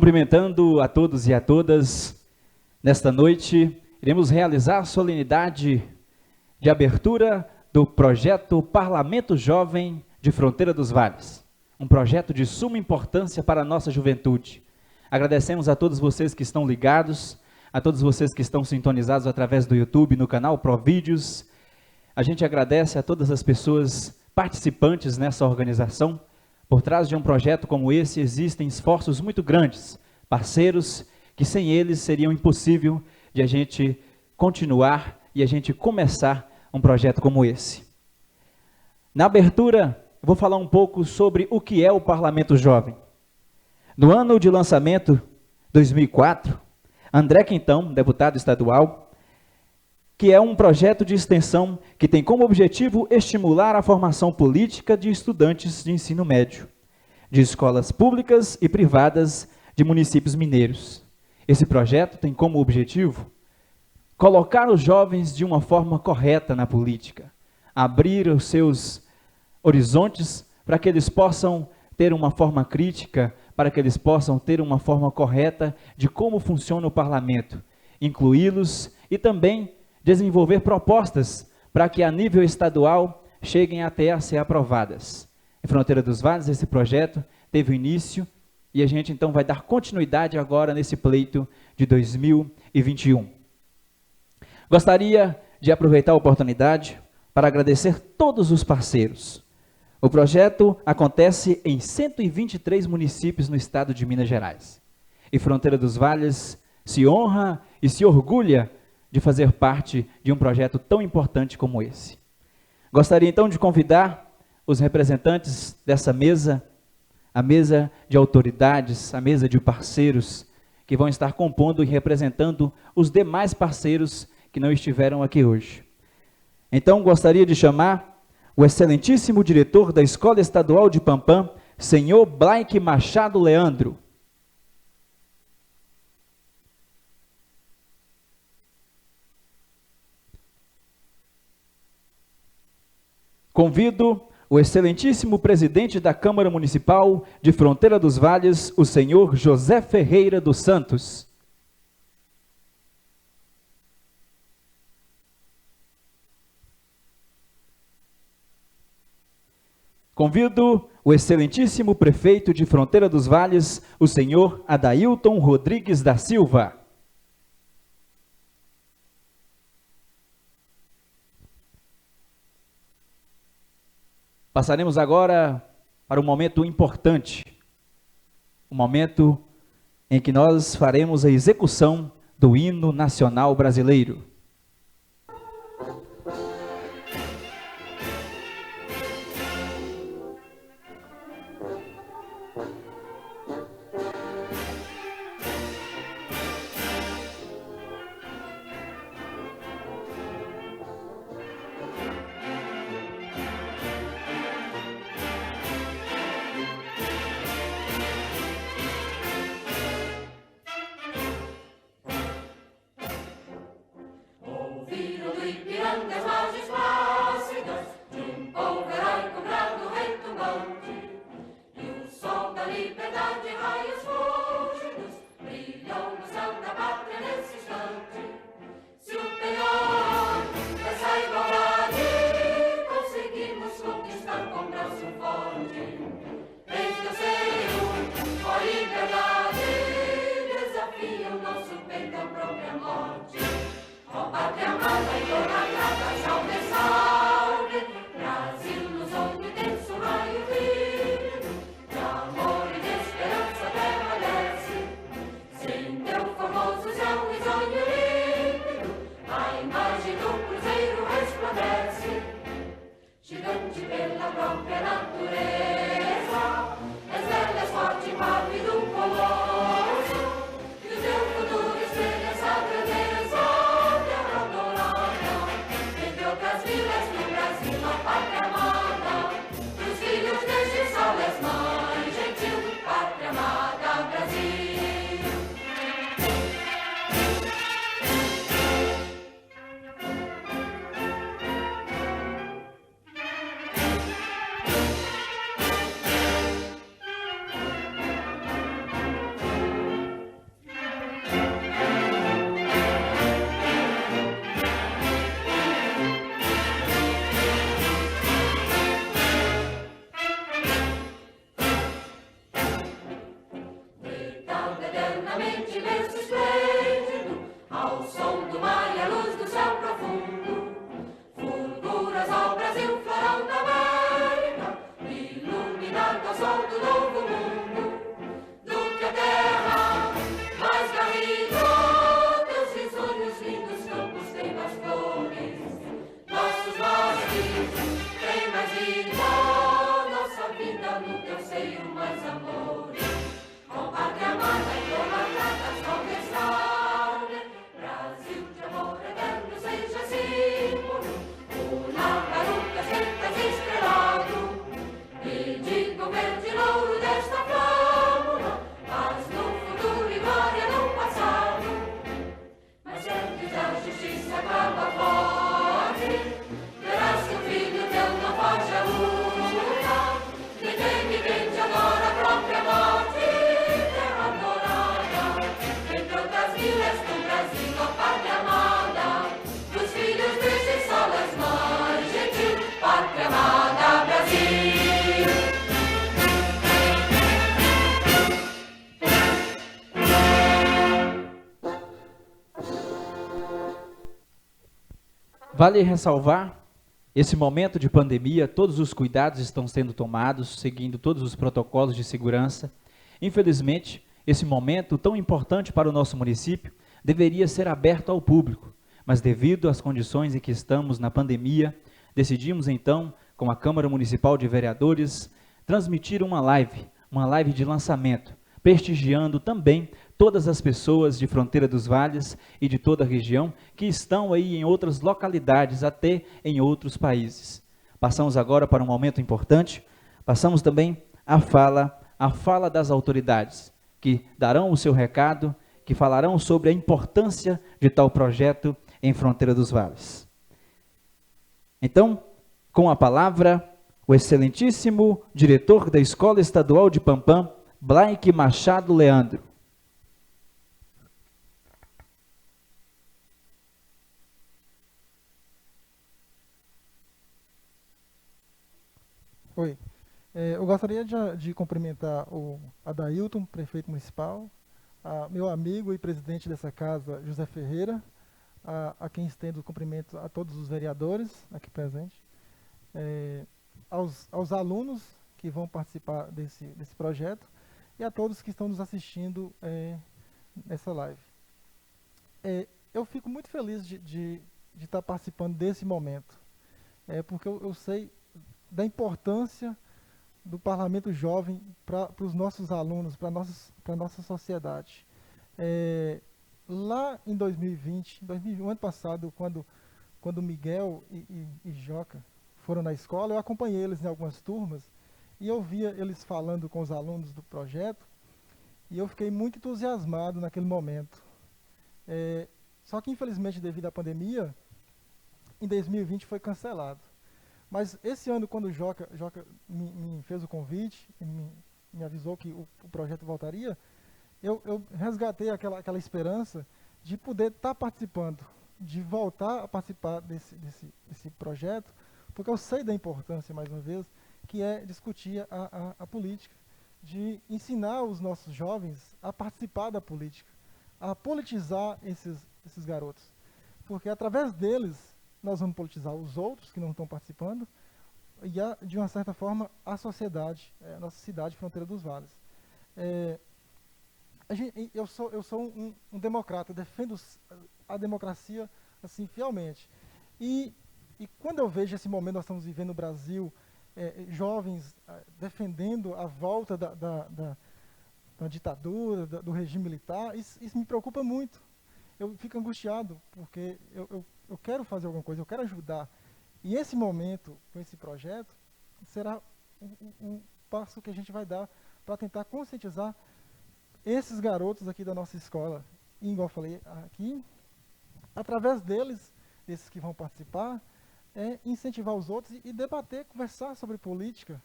Cumprimentando a todos e a todas, nesta noite, iremos realizar a solenidade de abertura do projeto Parlamento Jovem de Fronteira dos Vales, um projeto de suma importância para a nossa juventude. Agradecemos a todos vocês que estão ligados, a todos vocês que estão sintonizados através do YouTube, no canal Provídeos. A gente agradece a todas as pessoas participantes nessa organização. Por trás de um projeto como esse existem esforços muito grandes, parceiros que sem eles seria impossível de a gente continuar e a gente começar um projeto como esse. Na abertura, eu vou falar um pouco sobre o que é o Parlamento Jovem. No ano de lançamento, 2004, André Quintão, deputado estadual, que é um projeto de extensão que tem como objetivo estimular a formação política de estudantes de ensino médio, de escolas públicas e privadas de municípios mineiros. Esse projeto tem como objetivo colocar os jovens de uma forma correta na política, abrir os seus horizontes para que eles possam ter uma forma crítica, para que eles possam ter uma forma correta de como funciona o parlamento, incluí-los e também desenvolver propostas para que a nível estadual cheguem até a ser aprovadas. Em Fronteira dos Vales, esse projeto teve início e a gente então vai dar continuidade agora nesse pleito de 2021. Gostaria de aproveitar a oportunidade para agradecer todos os parceiros. O projeto acontece em 123 municípios no estado de Minas Gerais. E Fronteira dos Vales se honra e se orgulha de fazer parte de um projeto tão importante como esse. Gostaria então de convidar os representantes dessa mesa, a mesa de autoridades, a mesa de parceiros, que vão estar compondo e representando os demais parceiros que não estiveram aqui hoje. Então, gostaria de chamar o excelentíssimo diretor da Escola Estadual de Pampam, senhor Blake Machado Leandro. Convido o excelentíssimo presidente da Câmara Municipal de Fronteira dos Vales, o senhor José Ferreira dos Santos. Convido o excelentíssimo prefeito de Fronteira dos Vales, o senhor Adailton Rodrigues da Silva. Passaremos agora para um momento importante, um momento em que nós faremos a execução do hino nacional brasileiro. Viram do Ipiranga as margens Vale ressalvar, esse momento de pandemia, todos os cuidados estão sendo tomados, seguindo todos os protocolos de segurança. Infelizmente, esse momento tão importante para o nosso município deveria ser aberto ao público, mas devido às condições em que estamos na pandemia, decidimos então, com a Câmara Municipal de Vereadores, transmitir uma live de lançamento, prestigiando também todas as pessoas de Fronteira dos Vales e de toda a região que estão aí em outras localidades, até em outros países. Passamos agora para um momento importante, passamos também a fala das autoridades, que darão o seu recado, que falarão sobre a importância de tal projeto em Fronteira dos Vales. Então, com a palavra, o excelentíssimo diretor da Escola Estadual de Pampam, Blaique Machado Leandro. Oi, eu gostaria de cumprimentar o Adailton, prefeito municipal, meu amigo e presidente dessa casa, José Ferreira, a quem estendo cumprimento a todos os vereadores aqui presentes, aos alunos que vão participar desse projeto e a todos que estão nos assistindo nessa live. Eu fico muito feliz de estar participando desse momento, porque eu sei da importância do Parlamento Jovem para os nossos alunos, para a nossa sociedade. Lá em 2020, o ano passado, quando Miguel e Joca foram na escola, eu acompanhei eles em algumas turmas e eu via eles falando com os alunos do projeto e eu fiquei muito entusiasmado naquele momento. Só que, infelizmente, devido à pandemia, em 2020 foi cancelado. Mas esse ano, quando o Joca me fez o convite, e me avisou que o projeto voltaria, eu resgatei aquela esperança de poder estar participando, de voltar a participar desse projeto, porque eu sei da importância, mais uma vez, que é discutir a política, de ensinar os nossos jovens a participar da política, a politizar esses garotos. Porque através deles, nós vamos politizar os outros que não estão participando e, de uma certa forma, a sociedade, a nossa cidade, Fronteira dos Vales. Eu sou um democrata, defendo a democracia assim fielmente. E quando eu vejo esse momento que nós estamos vivendo no Brasil, jovens defendendo a volta da ditadura, do regime militar, isso me preocupa muito. Eu fico angustiado, porque eu quero fazer alguma coisa, eu quero ajudar. E esse momento, com esse projeto, será um passo que a gente vai dar para tentar conscientizar esses garotos aqui da nossa escola. E, igual eu falei aqui, através deles, desses que vão participar, incentivar os outros e debater, conversar sobre política,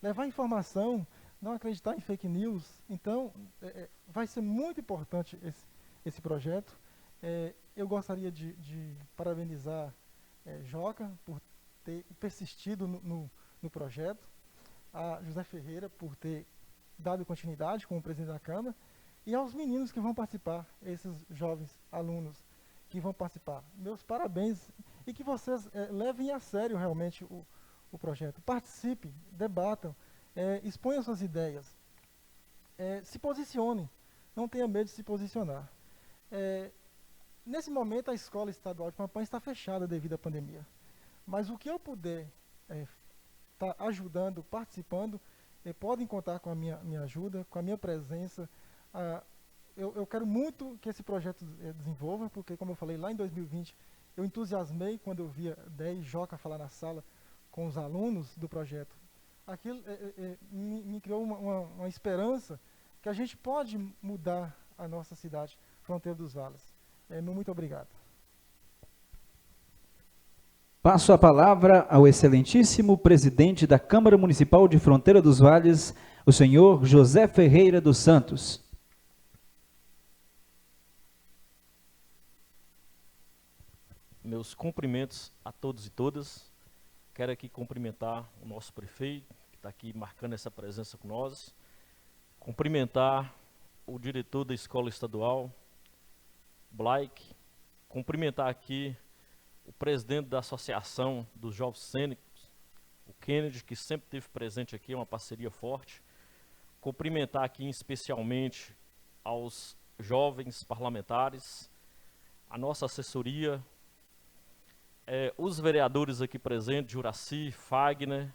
levar informação, não acreditar em fake news. Então, vai ser muito importante esse projeto. Eu gostaria de parabenizar Joca por ter persistido no projeto, a José Ferreira por ter dado continuidade como presidente da Câmara, e aos meninos que vão participar, esses jovens alunos que vão participar. Meus parabéns e que vocês levem a sério realmente o projeto. Participem, debatam, exponham suas ideias, se posicionem, não tenha medo de se posicionar. Nesse momento, a Escola Estadual de Pampam está fechada devido à pandemia. Mas o que eu puder estar ajudando, participando, podem contar com a minha ajuda, com a minha presença. Eu quero muito que esse projeto desenvolva, porque, como eu falei, lá em 2020, eu entusiasmei quando eu via 10 Joca falar na sala com os alunos do projeto. Aquilo me criou uma esperança que a gente pode mudar a nossa cidade, Fronteira dos Vales. Muito obrigado. Passo a palavra ao excelentíssimo presidente da Câmara Municipal de Fronteira dos Vales, o senhor José Ferreira dos Santos. Meus cumprimentos a todos e todas. Quero aqui cumprimentar o nosso prefeito, que está aqui marcando essa presença com nós. Cumprimentar o diretor da Escola Estadual, Blaique. Cumprimentar aqui o presidente da Associação dos Jovens Cênicos, o Kennedy, que sempre esteve presente aqui, é uma parceria forte. Cumprimentar aqui especialmente aos jovens parlamentares, a nossa assessoria, os vereadores aqui presentes, Juraci, Fagner,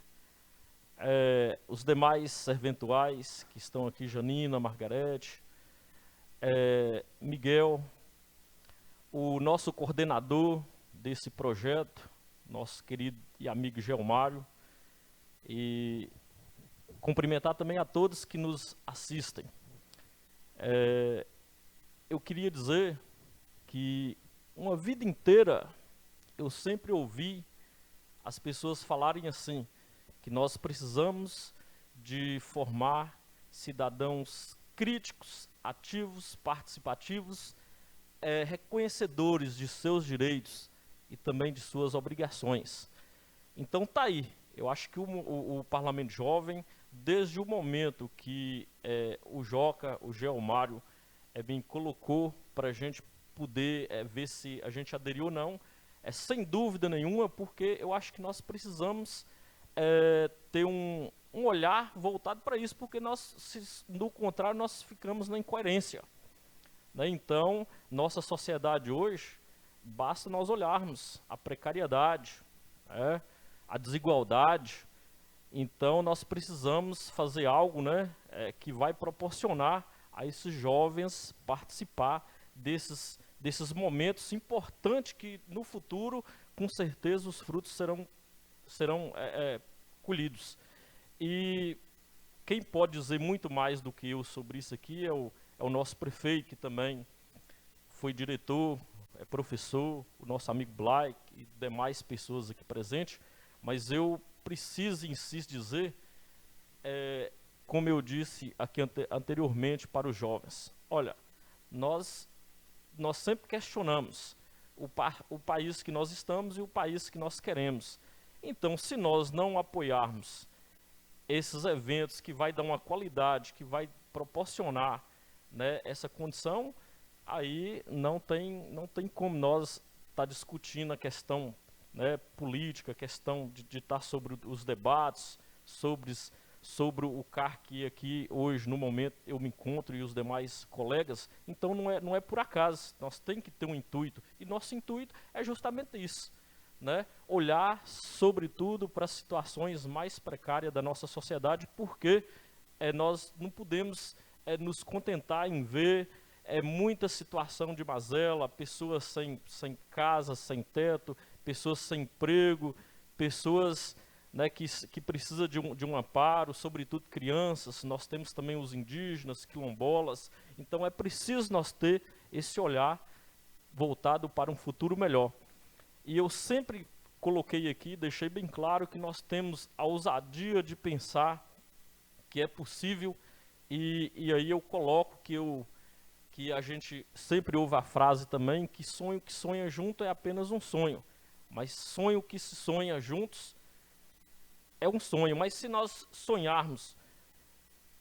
os demais serventuais que estão aqui, Janina, Margarete, Miguel, o nosso coordenador desse projeto, nosso querido e amigo Gelmário, e cumprimentar também a todos que nos assistem. Eu queria dizer que uma vida inteira eu sempre ouvi as pessoas falarem assim, que nós precisamos de formar cidadãos críticos, ativos, participativos, reconhecedores de seus direitos e também de suas obrigações. Então tá aí, eu acho que o Parlamento Jovem, desde o momento que o Joca, o Gelmário, bem colocou para a gente poder ver se a gente aderiu ou não, sem dúvida nenhuma, porque eu acho que nós precisamos ter um olhar voltado para isso, porque no contrário, nós ficamos na incoerência. Né? Então, nossa sociedade hoje, basta nós olharmos a precariedade, a desigualdade. Então, nós precisamos fazer algo, né, que vai proporcionar a esses jovens participar desses momentos importantes que, no futuro, com certeza, os frutos serão colhidos. E quem pode dizer muito mais do que eu sobre isso aqui é o nosso prefeito, que também foi diretor, professor, o nosso amigo Blake e demais pessoas aqui presentes, mas eu preciso e insisto dizer, como eu disse aqui anteriormente para os jovens, olha, nós sempre questionamos o país que nós estamos e o país que nós queremos. Então, se nós não apoiarmos esses eventos que vai dar uma qualidade, que vai proporcionar, né, essa condição, aí não tem como nós estar discutindo a questão, né, política, a questão de estar sobre os debates, sobre o cargo que aqui hoje, no momento, eu me encontro e os demais colegas. Então não é por acaso, nós temos que ter um intuito, e nosso intuito é justamente isso, né? Olhar sobretudo para as situações mais precárias da nossa sociedade, porque nós não podemos nos contentar em ver muita situação de mazela, pessoas sem casa, sem teto, pessoas sem emprego, pessoas, né, que precisam de um amparo, sobretudo crianças. Nós temos também os indígenas, quilombolas. Então é preciso nós ter esse olhar voltado para um futuro melhor. E eu sempre coloquei aqui, deixei bem claro que nós temos a ousadia de pensar que é possível, e aí eu coloco que a gente sempre ouve a frase também, que sonho que sonha junto é apenas um sonho, mas sonho que se sonha juntos é um sonho. Mas se nós sonharmos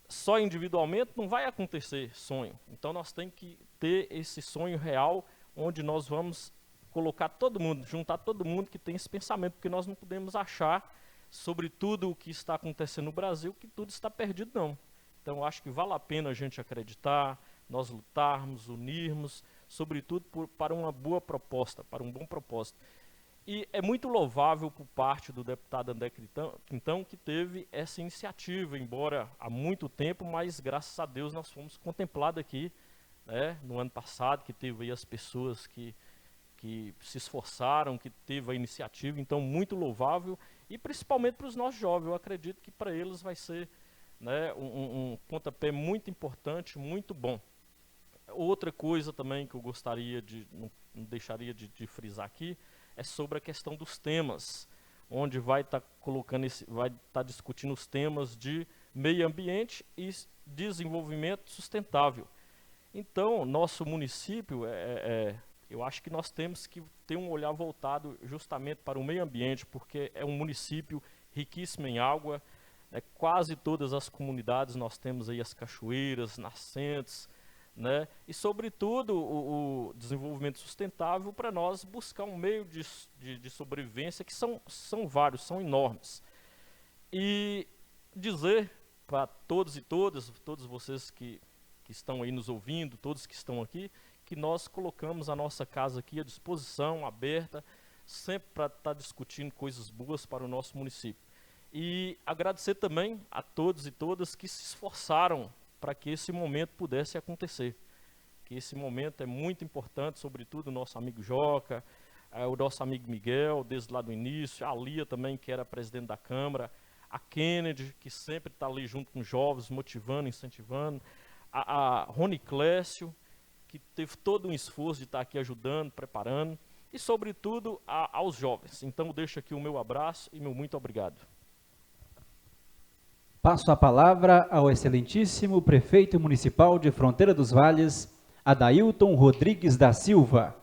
só individualmente, não vai acontecer sonho. Então nós temos que ter esse sonho real, onde nós vamos colocar todo mundo, juntar todo mundo que tem esse pensamento, porque nós não podemos achar, sobre tudo o que está acontecendo no Brasil, que tudo está perdido, não. Então eu acho que vale a pena a gente acreditar, nós lutarmos, unirmos, sobretudo para uma boa proposta, para um bom propósito. E é muito louvável por parte do deputado André Quintão, que teve essa iniciativa, embora há muito tempo, mas graças a Deus nós fomos contemplados aqui, né, no ano passado, que teve aí as pessoas que se esforçaram, que teve a iniciativa. Então muito louvável, e principalmente para os nossos jovens. Eu acredito que para eles vai ser, né, um pontapé muito importante, muito bom. Outra coisa também que eu gostaria não deixaria de frisar aqui, é sobre a questão dos temas, onde vai estar discutindo os temas de meio ambiente e desenvolvimento sustentável. Então, nosso município, eu acho que nós temos que ter um olhar voltado justamente para o meio ambiente, porque é um município riquíssimo em água, quase todas as comunidades nós temos aí as cachoeiras, nascentes, né? E, sobretudo, o desenvolvimento sustentável para nós buscar um meio de sobrevivência que são vários, são enormes. E dizer para todos e todas, todos vocês que estão aí nos ouvindo, todos que estão aqui, que nós colocamos a nossa casa aqui à disposição, aberta, sempre para estar discutindo coisas boas para o nosso município. E agradecer também a todos e todas que se esforçaram para que esse momento pudesse acontecer. Que esse momento é muito importante, sobretudo o nosso amigo Joca, o nosso amigo Miguel, desde lá do início, a Lia também, que era presidente da Câmara, a Kennedy, que sempre está ali junto com os jovens, motivando, incentivando, a Rony Clécio, que teve todo um esforço de estar aqui ajudando, preparando, e sobretudo aos jovens. Então eu deixo aqui o meu abraço e meu muito obrigado. Passo a palavra ao excelentíssimo prefeito municipal de Fronteira dos Vales, Adailton Rodrigues da Silva.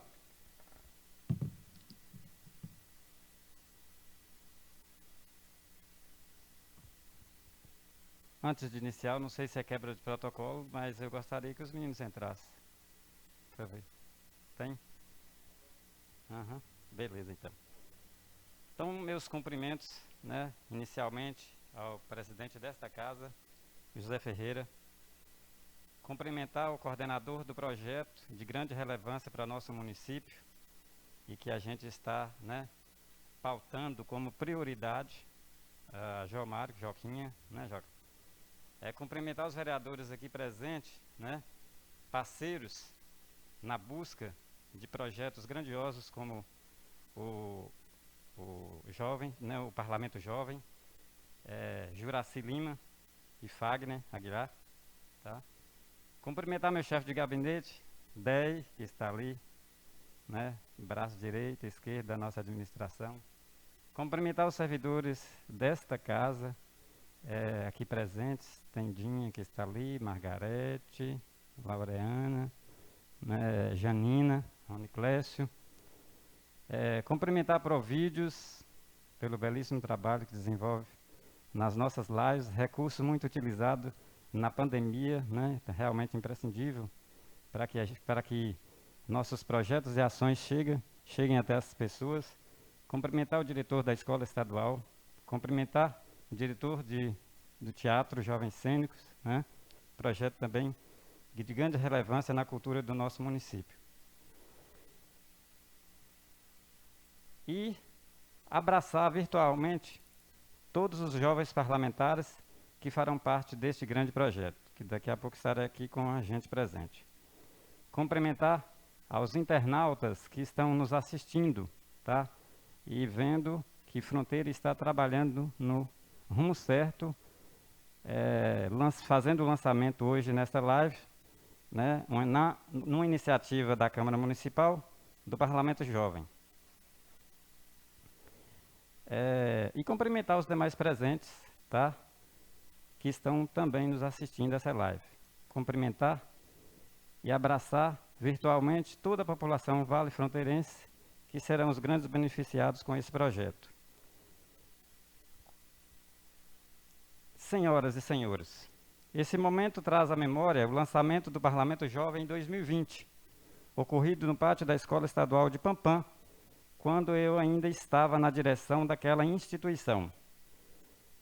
Antes de iniciar, não sei se é quebra de protocolo, mas eu gostaria que os meninos entrassem. Tem? Aham, beleza então. Então, meus cumprimentos, né, inicialmente ao presidente desta casa, José Ferreira. Cumprimentar o coordenador do projeto de grande relevância para nosso município e que a gente está, né, pautando como prioridade, Jomário, Joquinha, né, Joca? Cumprimentar os vereadores aqui presentes, né, parceiros na busca de projetos grandiosos como o Jovem, né, o Parlamento Jovem, Juraci Lima e Fagner Aguilar, tá? Cumprimentar meu chefe de gabinete, Dey, que está ali, né, braço direito e esquerdo da nossa administração. Cumprimentar os servidores desta casa, aqui presentes, Tendinha, que está ali, Margarete, Laureana, né, Janina, Rony Clécio. Cumprimentar a Provídeos pelo belíssimo trabalho que desenvolve nas nossas lives, recurso muito utilizado na pandemia, né, realmente imprescindível para que nossos projetos e ações cheguem até as pessoas. Cumprimentar o diretor da Escola Estadual, cumprimentar o diretor do Teatro Jovens Cênicos, né, projeto também de grande relevância na cultura do nosso município. E abraçar virtualmente todos os jovens parlamentares que farão parte deste grande projeto, que daqui a pouco estará aqui com a gente presente. Cumprimentar aos internautas que estão nos assistindo, tá? E vendo que Fronteira está trabalhando no rumo certo, fazendo o lançamento hoje nesta live, né, numa iniciativa da Câmara Municipal do Parlamento Jovem. E cumprimentar os demais presentes, tá, que estão também nos assistindo a essa live. Cumprimentar e abraçar virtualmente toda a população vale-fronteirense, que serão os grandes beneficiados com esse projeto. Senhoras e senhores, esse momento traz à memória o lançamento do Parlamento Jovem em 2020, ocorrido no pátio da Escola Estadual de Pampam, quando eu ainda estava na direção daquela instituição.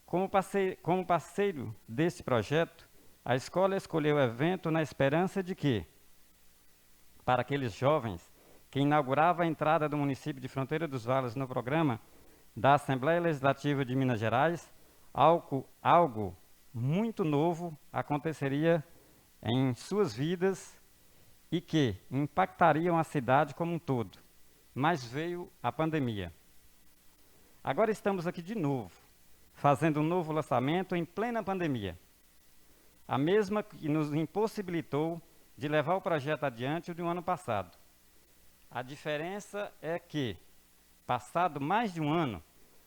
Como parceiro desse projeto, a escola escolheu o evento na esperança de que, para aqueles jovens que inaugurava a entrada do município de Fronteira dos Vales no programa da Assembleia Legislativa de Minas Gerais, algo muito novo aconteceria em suas vidas e que impactariam a cidade como um todo. Mas veio a pandemia. Agora estamos aqui de novo, fazendo um novo lançamento em plena pandemia. A mesma que nos impossibilitou de levar o projeto adiante do ano passado. A diferença é que, passado mais de um ano,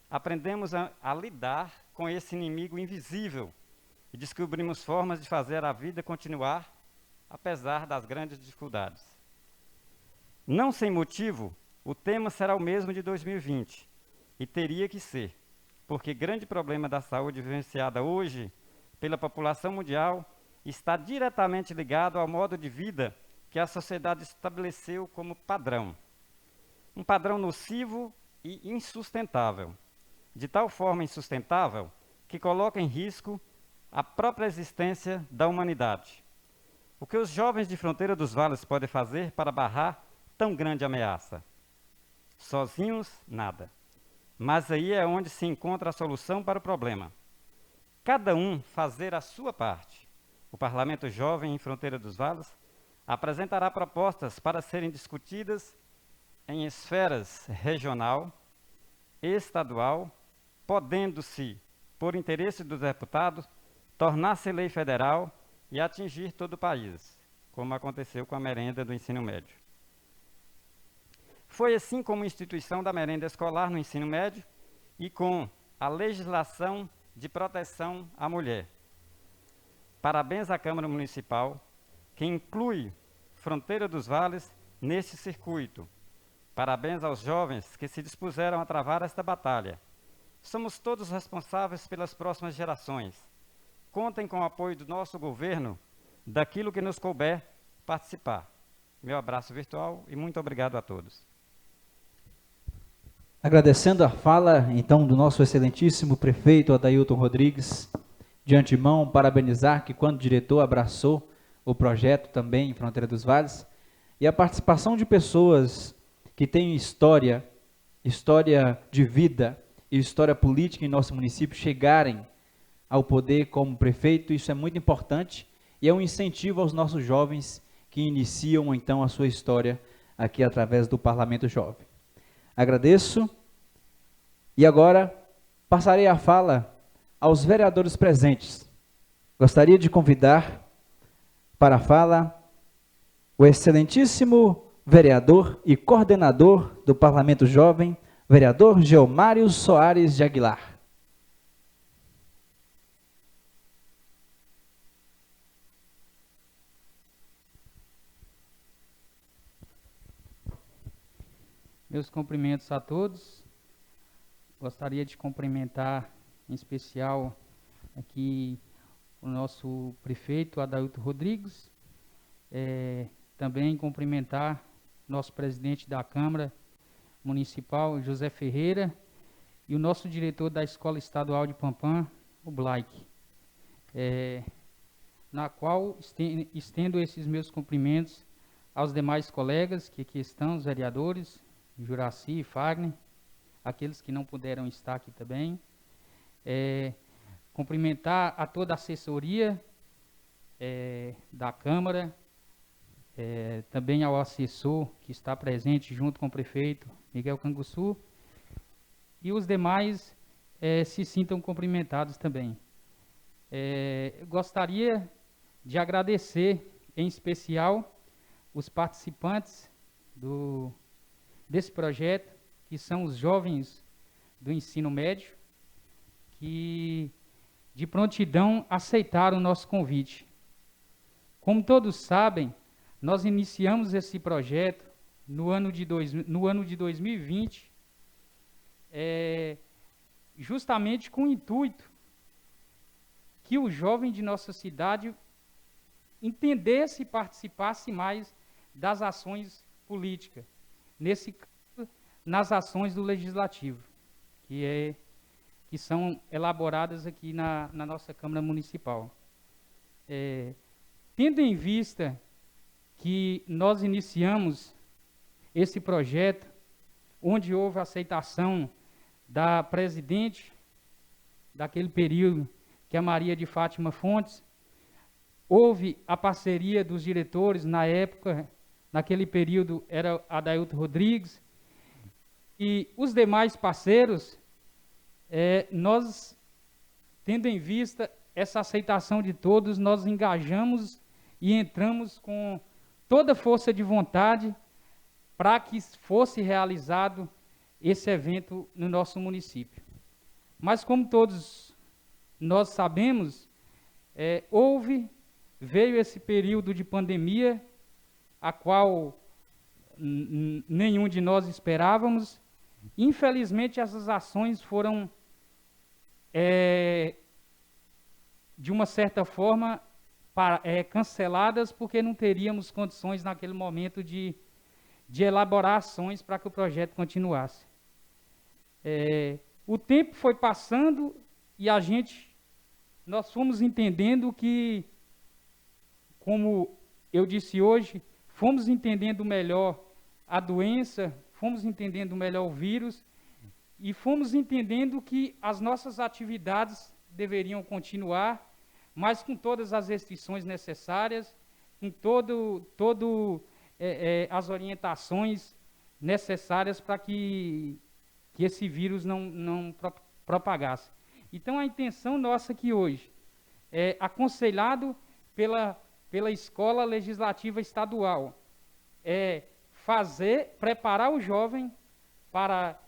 aprendemos a lidar com esse inimigo invisível e descobrimos formas de fazer a vida continuar, apesar das grandes dificuldades. Não sem motivo, o tema será o mesmo de 2020, e teria que ser, porque grande problema da saúde vivenciada hoje pela população mundial está diretamente ligado ao modo de vida que a sociedade estabeleceu como padrão. Um padrão nocivo e insustentável, de tal forma insustentável que coloca em risco a própria existência da humanidade. O que os jovens de Fronteira dos Vales podem fazer para barrar tão grande ameaça? Sozinhos, nada. Mas aí é onde se encontra a solução para o problema. Cada um fazer a sua parte. O Parlamento Jovem em Fronteira dos Vales apresentará propostas para serem discutidas em esferas regional, estadual, podendo-se, por interesse dos deputados, tornar-se lei federal e atingir todo o país, como aconteceu com a merenda do ensino médio. Foi assim como a instituição da merenda escolar no ensino médio e com a legislação de proteção à mulher. Parabéns à Câmara Municipal, que inclui Fronteira dos Vales neste circuito. Parabéns aos jovens que se dispuseram a travar esta batalha. Somos todos responsáveis pelas próximas gerações. Contem com o apoio do nosso governo, daquilo que nos couber participar. Meu abraço virtual e muito obrigado a todos. Agradecendo a fala, então, do nosso excelentíssimo prefeito Adailton Rodrigues, de antemão, parabenizar que, quando diretor, abraçou o projeto também em Fronteira dos Vales, e a participação de pessoas que têm história de vida e história política em nosso município chegarem ao poder como prefeito, isso é muito importante e é um incentivo aos nossos jovens que iniciam, então, a sua história aqui através do Parlamento Jovem. Agradeço e agora passarei a fala aos vereadores presentes. Gostaria de convidar para a fala o excelentíssimo vereador e coordenador do Parlamento Jovem, vereador Geomário Soares de Aguilar. Meus cumprimentos a todos. Gostaria de cumprimentar, em especial, aqui o nosso prefeito, Adailton Rodrigues. Também cumprimentar nosso presidente da Câmara Municipal, José Ferreira, e o nosso diretor da Escola Estadual de Pampam, o Blake. Na qual estendo esses meus cumprimentos aos demais colegas que aqui estão, os vereadores, Juraci e Fagner, aqueles que não puderam estar aqui também. Cumprimentar a toda a assessoria da Câmara, também ao assessor que está presente junto com o prefeito Miguel Canguçu, e os demais se sintam cumprimentados também. Gostaria de agradecer, em especial, os participantes desse projeto, que são os jovens do ensino médio, que de prontidão aceitaram o nosso convite. Como todos sabem, nós iniciamos esse projeto no ano de 2020, justamente com o intuito que o jovem de nossa cidade entendesse e participasse mais das ações políticas, nesse caso, nas ações do Legislativo, que são elaboradas aqui na nossa Câmara Municipal. Tendo em vista que nós iniciamos esse projeto, onde houve aceitação da presidente daquele período, que é a Maria de Fátima Fontes, houve a parceria dos diretores, na época, naquele período era Adailton Rodrigues, e os demais parceiros, nós, tendo em vista essa aceitação de todos, nós engajamos e entramos com toda a força de vontade para que fosse realizado esse evento no nosso município. Mas como todos nós sabemos, veio esse período de pandemia, a qual nenhum de nós esperávamos. Infelizmente, essas ações foram, de uma certa forma, canceladas porque não teríamos condições naquele momento de elaborar ações para que o projeto continuasse. O tempo foi passando e nós fomos entendendo que, como eu disse hoje, fomos entendendo melhor a doença, fomos entendendo melhor o vírus e fomos entendendo que as nossas atividades deveriam continuar, mas com todas as restrições necessárias, com as orientações necessárias para que esse vírus não propagasse. Então, a intenção nossa aqui hoje é, aconselhado pela Escola Legislativa Estadual, é preparar o jovem para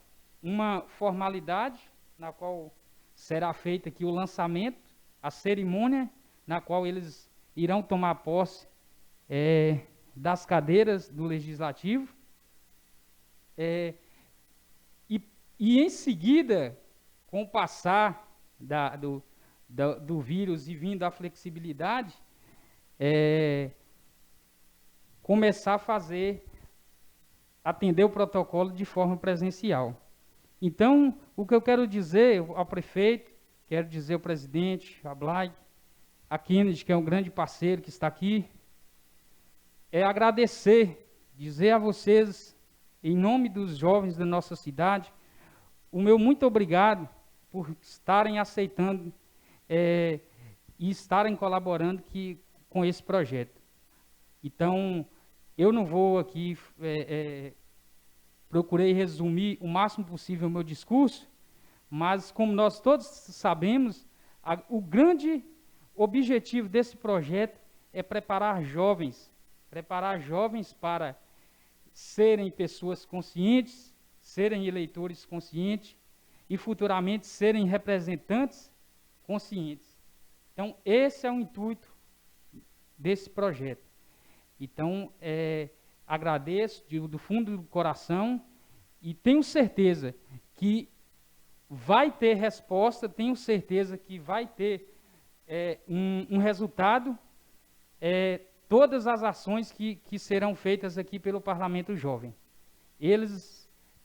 uma formalidade, na qual será feita aqui o lançamento, a cerimônia, na qual eles irão tomar posse das cadeiras do Legislativo. E em seguida, com o passar do vírus e vindo a flexibilidade, começar a atender o protocolo de forma presencial. Então, o que eu quero dizer ao prefeito, quero dizer ao presidente, a Blay, a Kennedy, que é um grande parceiro que está aqui, é agradecer, dizer a vocês, em nome dos jovens da nossa cidade, o meu muito obrigado por estarem aceitando e estarem colaborando com esse projeto. Então, eu não vou aqui, procurei resumir o máximo possível o meu discurso, mas como nós todos sabemos, o grande objetivo desse projeto é preparar jovens para serem pessoas conscientes, serem eleitores conscientes e futuramente serem representantes conscientes. Então, esse é o intuito desse projeto. Então, agradeço do fundo do coração e tenho certeza que vai ter resposta, tenho certeza que vai ter um resultado, todas as ações que serão feitas aqui pelo Parlamento Jovem.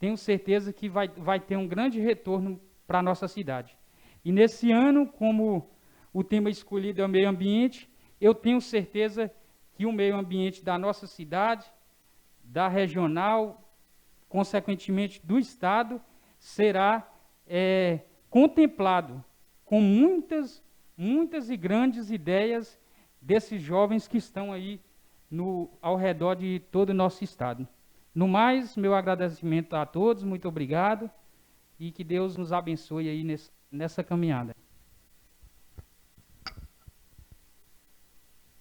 Tenho certeza que vai ter um grande retorno para a nossa cidade. E nesse ano, como o tema escolhido é o meio ambiente, eu tenho certeza que o meio ambiente da nossa cidade, da regional, consequentemente do Estado, será contemplado com muitas e grandes ideias desses jovens que estão aí ao redor de todo o nosso Estado. No mais, meu agradecimento a todos, muito obrigado, e que Deus nos abençoe aí nessa caminhada.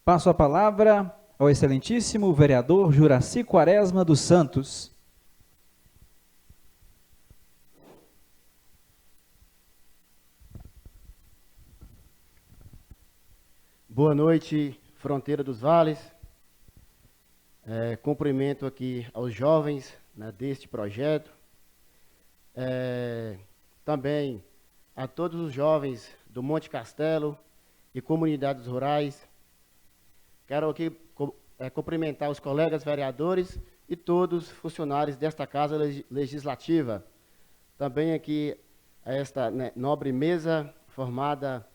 Passo a palavra ao excelentíssimo vereador Juraci Quaresma dos Santos. Boa noite, Fronteira dos Vales. Cumprimento aqui aos jovens, né, deste projeto. Também a todos os jovens do Monte Castelo e comunidades rurais. Quero aqui cumprimentar os colegas vereadores e todos os funcionários desta Casa Legislativa. Também aqui esta nobre mesa formada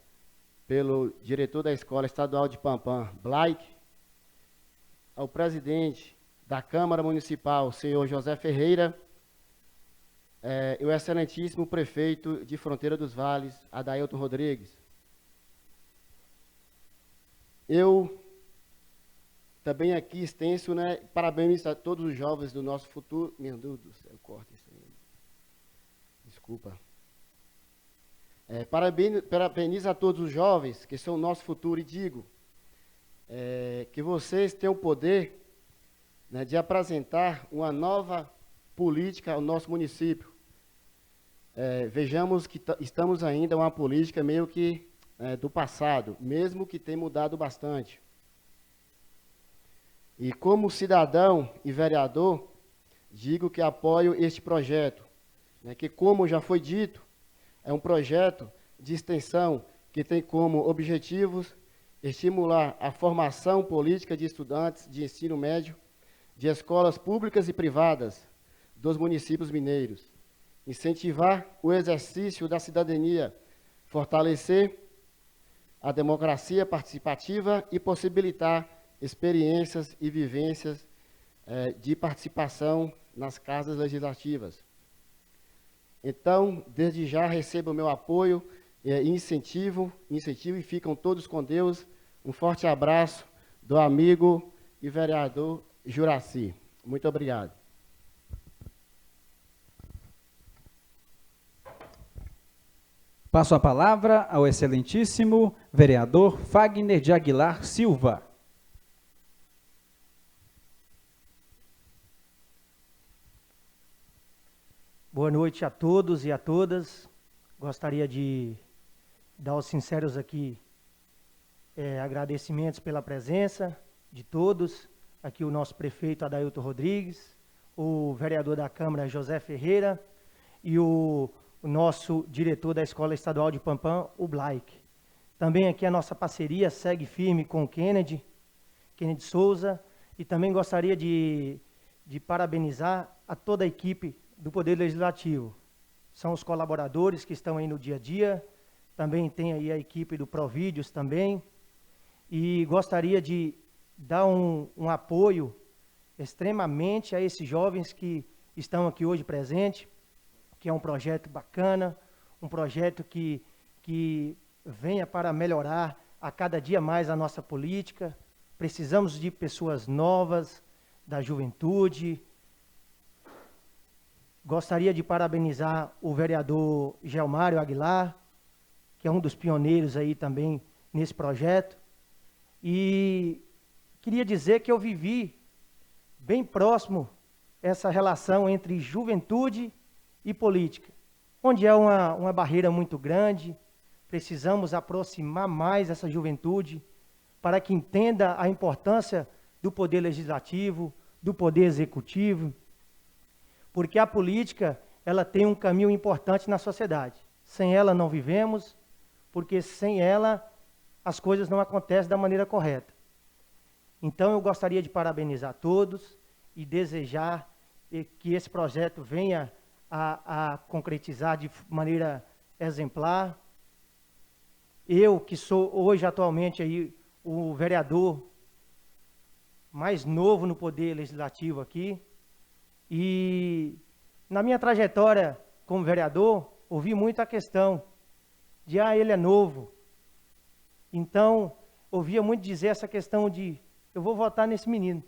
pelo diretor da Escola Estadual de Pampam, Blay, ao presidente da Câmara Municipal, senhor José Ferreira, e o excelentíssimo prefeito de Fronteira dos Vales, Adailton Rodrigues. Eu também aqui extenso, né, parabéns a todos os jovens do nosso futuro. Meu Deus do céu, corta isso aí. Desculpa. Parabenizo a todos os jovens que são o nosso futuro e digo que vocês têm o poder, né, de apresentar uma nova política ao nosso município. Vejamos que estamos ainda uma política meio que do passado, mesmo que tenha mudado bastante. E como cidadão e vereador, digo que apoio este projeto, né, que, como já foi dito, é um projeto de extensão que tem como objetivos estimular a formação política de estudantes de ensino médio de escolas públicas e privadas dos municípios mineiros, incentivar o exercício da cidadania, fortalecer a democracia participativa e possibilitar experiências e vivências de participação nas casas legislativas. Então, desde já recebo o meu apoio e incentivo e ficam todos com Deus. Um forte abraço do amigo e vereador Juraci. Muito obrigado. Passo a palavra ao excelentíssimo vereador Fagner de Aguilar Silva. Boa noite a todos e a todas. Gostaria de dar aos sinceros aqui agradecimentos pela presença de todos. Aqui o nosso prefeito Adailton Rodrigues, o vereador da Câmara José Ferreira e o nosso diretor da Escola Estadual de Pampam, o Blake. Também aqui a nossa parceria segue firme com o Kennedy Souza, e também gostaria de parabenizar a toda a equipe do Poder Legislativo. São os colaboradores que estão aí no dia a dia, também tem aí a equipe do Provídeos também, e gostaria de dar um apoio extremamente a esses jovens que estão aqui hoje presentes, que é um projeto bacana, um projeto que venha para melhorar a cada dia mais a nossa política. Precisamos de pessoas novas, da juventude. Gostaria de parabenizar o vereador Gelmário Aguilar, que é um dos pioneiros aí também nesse projeto. E queria dizer que eu vivi bem próximo essa relação entre juventude e política, onde é uma barreira muito grande. Precisamos aproximar mais essa juventude para que entenda a importância do poder legislativo, do poder executivo, porque a política, ela tem um caminho importante na sociedade. Sem ela não vivemos, porque sem ela as coisas não acontecem da maneira correta. Então eu gostaria de parabenizar todos e desejar que esse projeto venha a concretizar de maneira exemplar. Eu, que sou hoje atualmente aí o vereador mais novo no Poder Legislativo aqui, e na minha trajetória como vereador, ouvi muito a questão de, ele é novo. Então, ouvia muito dizer essa questão de, eu vou votar nesse menino.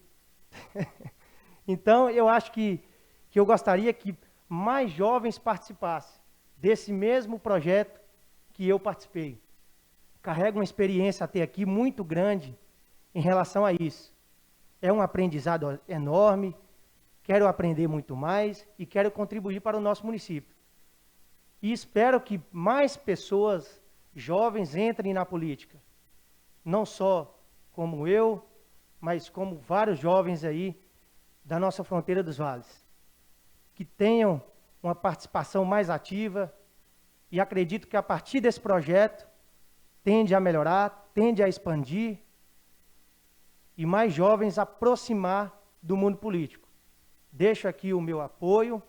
Então, eu acho que eu gostaria que mais jovens participassem desse mesmo projeto que eu participei. Carrego uma experiência até aqui muito grande em relação a isso. É um aprendizado enorme, quero aprender muito mais e quero contribuir para o nosso município. E espero que mais pessoas jovens entrem na política, não só como eu, mas como vários jovens aí da nossa fronteira dos vales, que tenham uma participação mais ativa, e acredito que a partir desse projeto tende a melhorar, tende a expandir, e mais jovens aproximar do mundo político. Deixo aqui o meu apoio,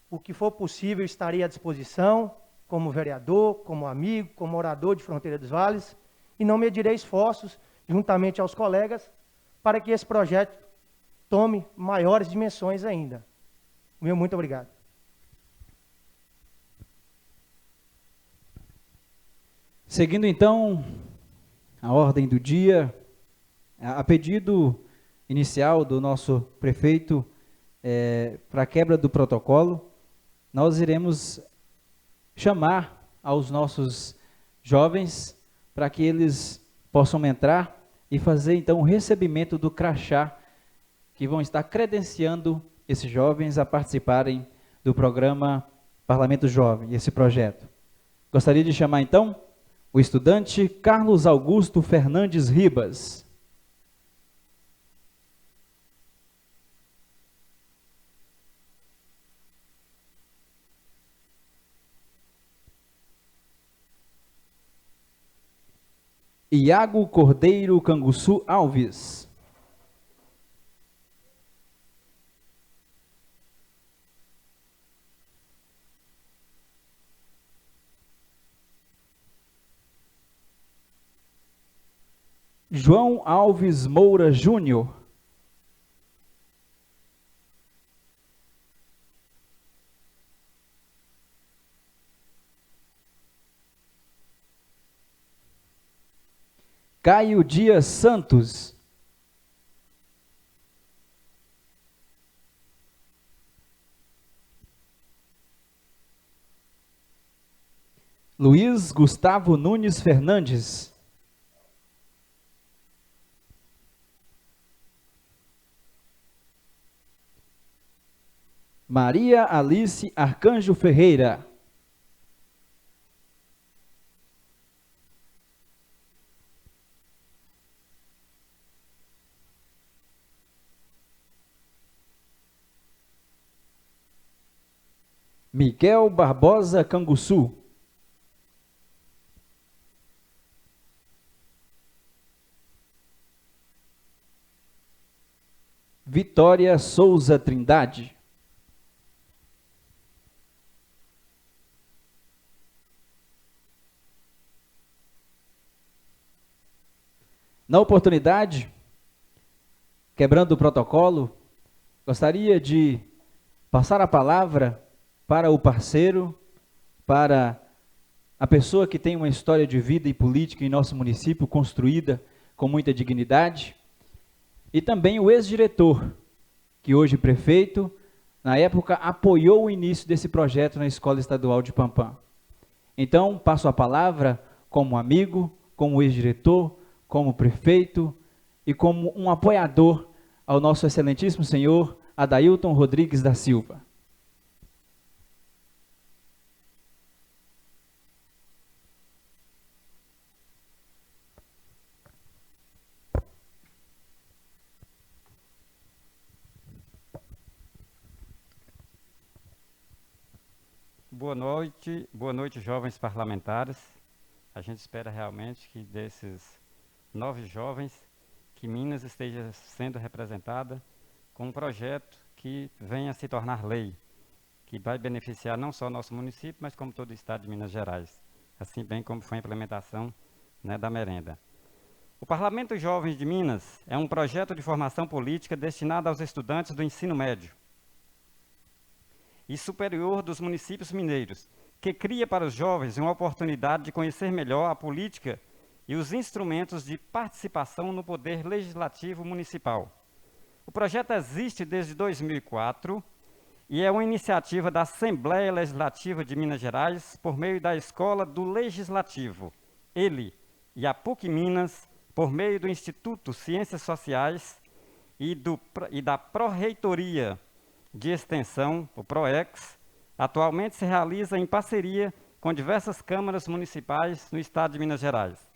o que for possível estarei à disposição, como vereador, como amigo, como morador de Fronteira dos Vales, e não medirei esforços, juntamente aos colegas, para que esse projeto tome maiores dimensões ainda. Meu muito obrigado. Seguindo então a ordem do dia, a pedido inicial do nosso prefeito para a quebra do protocolo, nós iremos chamar aos nossos jovens para que eles possam entrar e fazer então o recebimento do crachá, que vão estar credenciando esses jovens a participarem do programa Parlamento Jovem, esse projeto. Gostaria de chamar então o estudante Carlos Augusto Fernandes Ribas. Iago Cordeiro Canguçu Alves. João Alves Moura Júnior. Caio Dias Santos. Luiz Gustavo Nunes Fernandes. Maria Alice Arcanjo Ferreira. Miguel Barbosa Canguçu. Vitória Souza Trindade. Na oportunidade, quebrando o protocolo, gostaria de passar a palavra para o parceiro, para a pessoa que tem uma história de vida e política em nosso município construída com muita dignidade, e também o ex-diretor, que hoje prefeito, na época apoiou o início desse projeto na Escola Estadual de Pampam. Então, passo a palavra como amigo, como ex-diretor, como prefeito e como um apoiador ao nosso excelentíssimo senhor Adailton Rodrigues da Silva. Boa noite, jovens parlamentares. A gente espera realmente que desses 9 jovens, que Minas esteja sendo representada com um projeto que venha a se tornar lei, que vai beneficiar não só nosso município, mas como todo o estado de Minas Gerais, assim bem como foi a implementação, né, da merenda. O Parlamento Jovens de Minas é um projeto de formação política destinado aos estudantes do ensino médio e superior dos municípios mineiros, que cria para os jovens uma oportunidade de conhecer melhor a política e os instrumentos de participação no poder legislativo municipal. O projeto existe desde 2004 e é uma iniciativa da Assembleia Legislativa de Minas Gerais por meio da Escola do Legislativo, ele e a PUC Minas, por meio do Instituto Ciências Sociais e da Pró-Reitoria de Extensão, o PROEX, atualmente se realiza em parceria com diversas câmaras municipais no estado de Minas Gerais.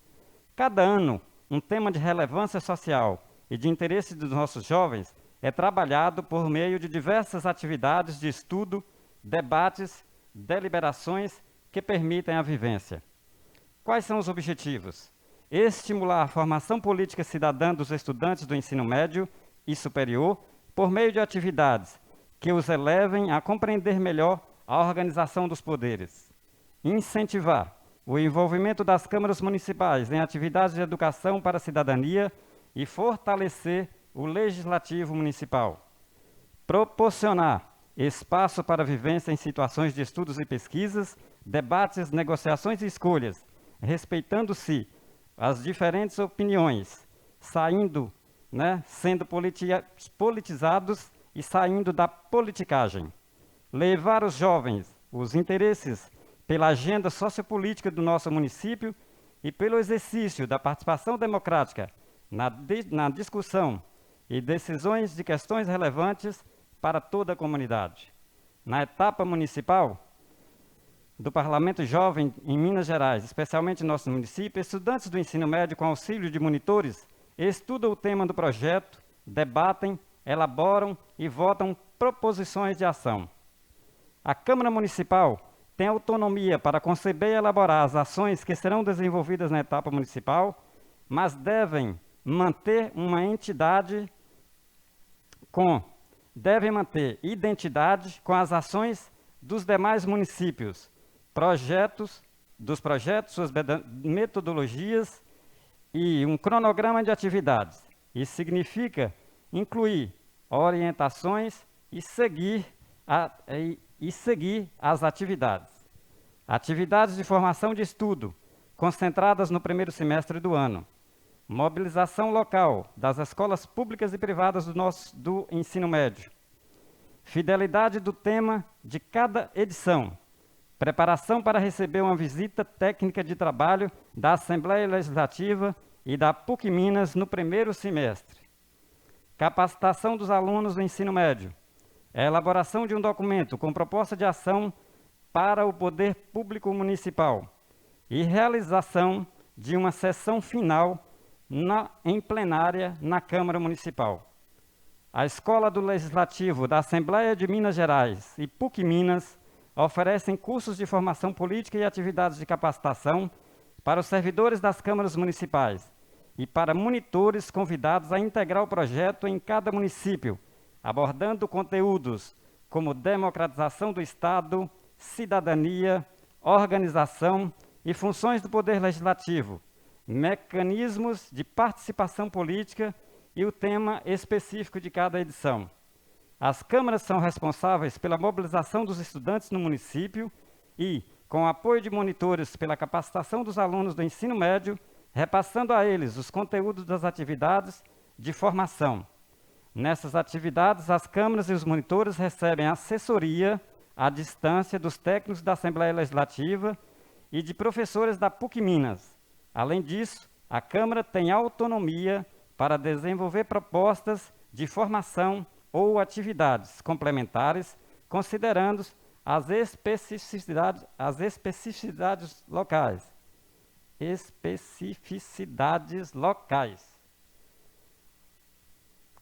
Cada ano, um tema de relevância social e de interesse dos nossos jovens é trabalhado por meio de diversas atividades de estudo, debates, deliberações que permitem a vivência. Quais são os objetivos? Estimular a formação política cidadã dos estudantes do ensino médio e superior por meio de atividades que os elevem a compreender melhor a organização dos poderes. Incentivar o envolvimento das câmaras municipais em atividades de educação para a cidadania e fortalecer o legislativo municipal. Proporcionar espaço para vivência em situações de estudos e pesquisas, debates, negociações e escolhas, respeitando-se as diferentes opiniões, sendo politizados e saindo da politicagem. Levar os jovens, os interesses pela agenda sociopolítica do nosso município e pelo exercício da participação democrática na discussão e decisões de questões relevantes para toda a comunidade. Na etapa municipal do Parlamento Jovem em Minas Gerais, especialmente em nosso município, estudantes do ensino médio com auxílio de monitores estudam o tema do projeto, debatem, elaboram e votam proposições de ação. A Câmara Municipal tem autonomia para conceber e elaborar as ações que serão desenvolvidas na etapa municipal mas devem manter identidade com as ações dos demais municípios, dos projetos, suas metodologias e um cronograma de atividades. Isso significa incluir orientações e seguir as atividades. Atividades de formação de estudo, concentradas no primeiro semestre do ano. Mobilização local das escolas públicas e privadas do ensino médio. Fidelidade do tema de cada edição. Preparação para receber uma visita técnica de trabalho da Assembleia Legislativa e da PUC Minas no primeiro semestre. Capacitação dos alunos do ensino médio. A elaboração de um documento com proposta de ação para o poder público municipal. E realização de uma sessão final em plenária na Câmara Municipal. A Escola do Legislativo da Assembleia de Minas Gerais e PUC Minas oferecem cursos de formação política e atividades de capacitação para os servidores das câmaras municipais e para monitores convidados a integrar o projeto em cada município, abordando conteúdos como democratização do Estado, cidadania, organização e funções do Poder Legislativo, mecanismos de participação política e o tema específico de cada edição. As câmaras são responsáveis pela mobilização dos estudantes no município e, com o apoio de monitores pela capacitação dos alunos do ensino médio, repassando a eles os conteúdos das atividades de formação. Nessas atividades, as câmaras e os monitores recebem assessoria à distância dos técnicos da Assembleia Legislativa e de professores da PUC Minas. Além disso, a Câmara tem autonomia para desenvolver propostas de formação ou atividades complementares, considerando as especificidades locais.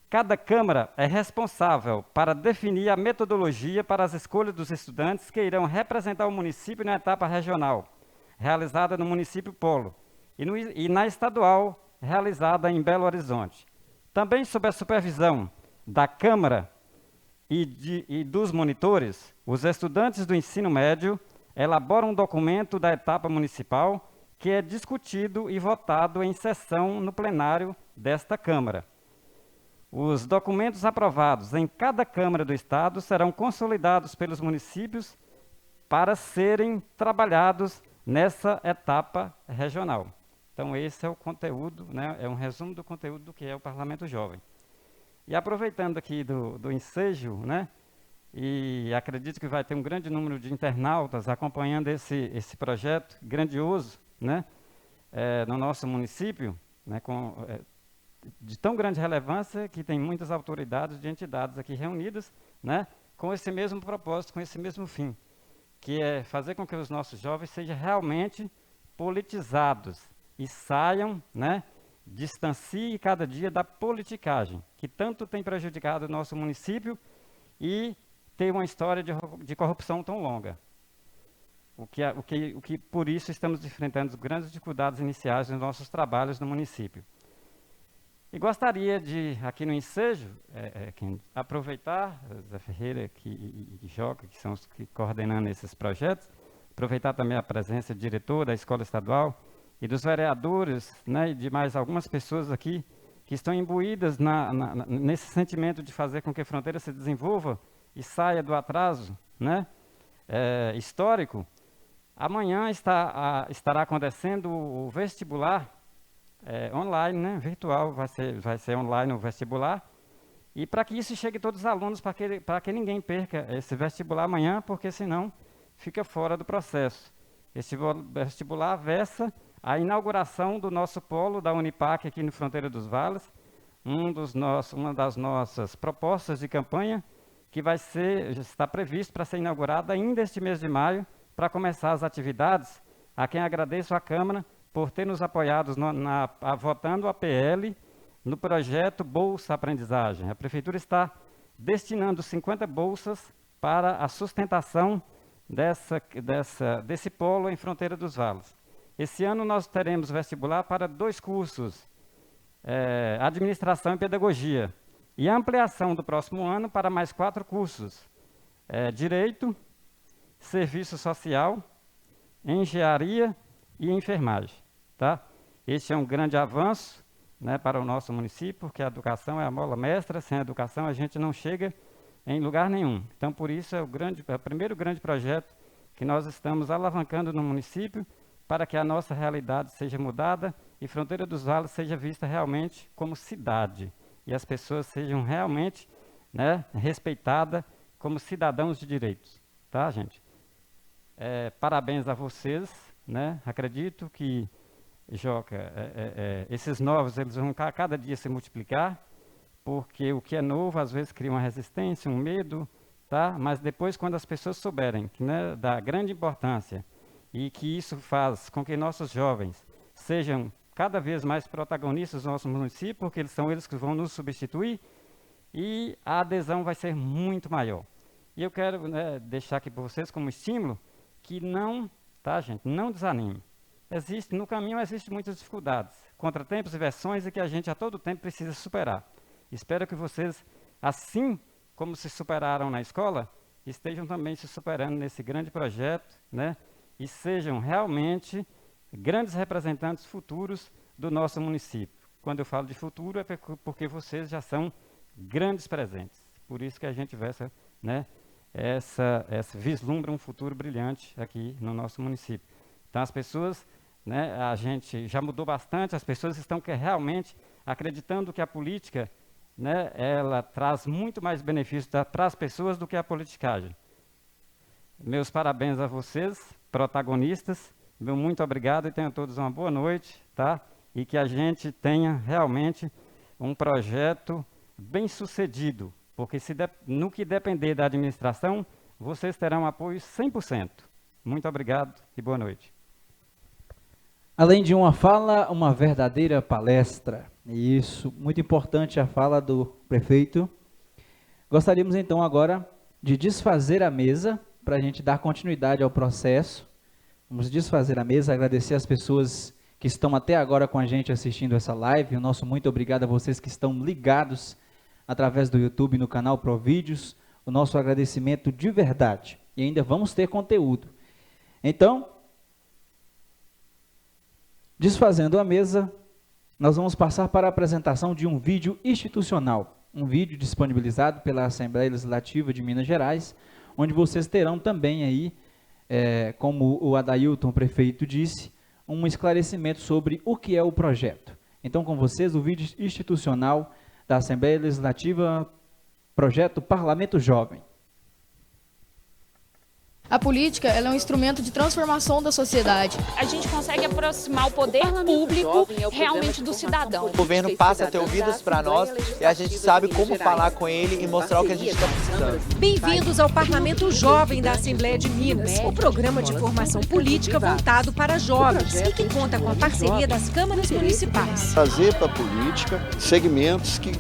Cada Câmara é responsável para definir a metodologia para as escolhas dos estudantes que irão representar o município na etapa regional, realizada no município polo, e na estadual, realizada em Belo Horizonte. Também sob a supervisão da Câmara e dos monitores, os estudantes do ensino médio elaboram um documento da etapa municipal que é discutido e votado em sessão no plenário desta Câmara. Os documentos aprovados em cada Câmara do Estado serão consolidados pelos municípios para serem trabalhados nessa etapa regional. Então, esse é o conteúdo, né, é um resumo do conteúdo do que é o Parlamento Jovem. E aproveitando aqui do ensejo, né, e acredito que vai ter um grande número de internautas acompanhando esse projeto grandioso, né, no nosso município, né, de tão grande relevância que tem muitas autoridades de entidades aqui reunidas, né, com esse mesmo propósito, com esse mesmo fim, que é fazer com que os nossos jovens sejam realmente politizados e saiam, né, distanciem cada dia da politicagem, que tanto tem prejudicado o nosso município e tem uma história de corrupção tão longa. O que por isso estamos enfrentando grandes dificuldades iniciais nos nossos trabalhos no município. E gostaria de, aqui no ensejo, aproveitar, Zé Ferreira e Joca, que são os que coordenando esses projetos, aproveitar também a presença do diretor da Escola Estadual e dos vereadores, né, e de mais algumas pessoas aqui que estão imbuídas nesse sentimento de fazer com que a fronteira se desenvolva e saia do atraso, né, histórico. Amanhã estará acontecendo o vestibular online, né, virtual, vai ser online o vestibular, e para que isso chegue a todos os alunos, para que ninguém perca esse vestibular amanhã, porque senão fica fora do processo. Esse vestibular versa a inauguração do nosso polo da Unipac aqui no Fronteira dos Vales, uma das nossas propostas de campanha, que já está previsto para ser inaugurada ainda este mês de maio, para começar as atividades, a quem agradeço à Câmara por ter nos apoiado votando a PL no projeto Bolsa Aprendizagem. A Prefeitura está destinando 50 bolsas para a sustentação desse polo em Fronteira dos Vales. Esse ano nós teremos vestibular para 2 cursos, Administração e Pedagogia, e a ampliação do próximo ano para mais 4 cursos, Direito, Serviço Social, Engenharia e Enfermagem. Tá? Este é um grande avanço, né, para o nosso município, porque a educação é a mola mestra, sem a educação a gente não chega em lugar nenhum. Então, por isso, é o primeiro grande projeto que nós estamos alavancando no município para que a nossa realidade seja mudada e Fronteira dos Vales seja vista realmente como cidade e as pessoas sejam realmente, né, respeitadas como cidadãos de direitos. Tá, gente? Parabéns a vocês, né? Acredito que, Joca, esses novos eles vão cada dia se multiplicar, porque o que é novo às vezes cria uma resistência, um medo, tá? Mas depois, quando as pessoas souberem que, né, da grande importância e que isso faz com que nossos jovens sejam cada vez mais protagonistas do nosso município, porque eles que vão nos substituir, e a adesão vai ser muito maior. E eu quero, né, deixar aqui para vocês como estímulo que não, tá, gente, não desanime. No caminho existem muitas dificuldades, contratempos e versões e que a gente a todo tempo precisa superar. Espero que vocês, assim como se superaram na escola, estejam também se superando nesse grande projeto, né? E sejam realmente grandes representantes futuros do nosso município. Quando eu falo de futuro é porque vocês já são grandes presentes. Por isso que a gente versa, né, essa vislumbra um futuro brilhante aqui no nosso município. Então as pessoas, né, a gente já mudou bastante, as pessoas estão realmente acreditando que a política, né, ela traz muito mais benefícios para as pessoas do que a politicagem. Meus parabéns a vocês, protagonistas, meu muito obrigado e tenham todos uma boa noite, tá? E que a gente tenha realmente um projeto bem sucedido, porque no que depender da administração, vocês terão apoio 100%. Muito obrigado e boa noite. Além de uma fala, uma verdadeira palestra. Isso, muito importante a fala do prefeito. Gostaríamos então agora de desfazer a mesa, para a gente dar continuidade ao processo. Vamos desfazer a mesa, agradecer as pessoas que estão até agora com a gente assistindo essa live. O nosso muito obrigado a vocês que estão ligados através do YouTube no canal Provídeos. O nosso agradecimento de verdade. E ainda vamos ter conteúdo. Então, desfazendo a mesa, nós vamos passar para a apresentação de um vídeo institucional. Um vídeo disponibilizado pela Assembleia Legislativa de Minas Gerais, onde vocês terão também aí, como o Adailton, o prefeito, disse, um esclarecimento sobre o que é o projeto. Então, com vocês, o vídeo institucional da Assembleia Legislativa, projeto Parlamento Jovem. A política, ela é um instrumento de transformação da sociedade. A gente consegue aproximar o poder público realmente do cidadão. O governo passa a ter ouvidos para nós e a gente sabe como falar com ele e mostrar o que a gente está precisando. Bem-vindos ao Parlamento Jovem da Assembleia de Minas, o programa de formação política voltado para jovens e que conta com a parceria das câmaras municipais. Trazer para a política segmentos que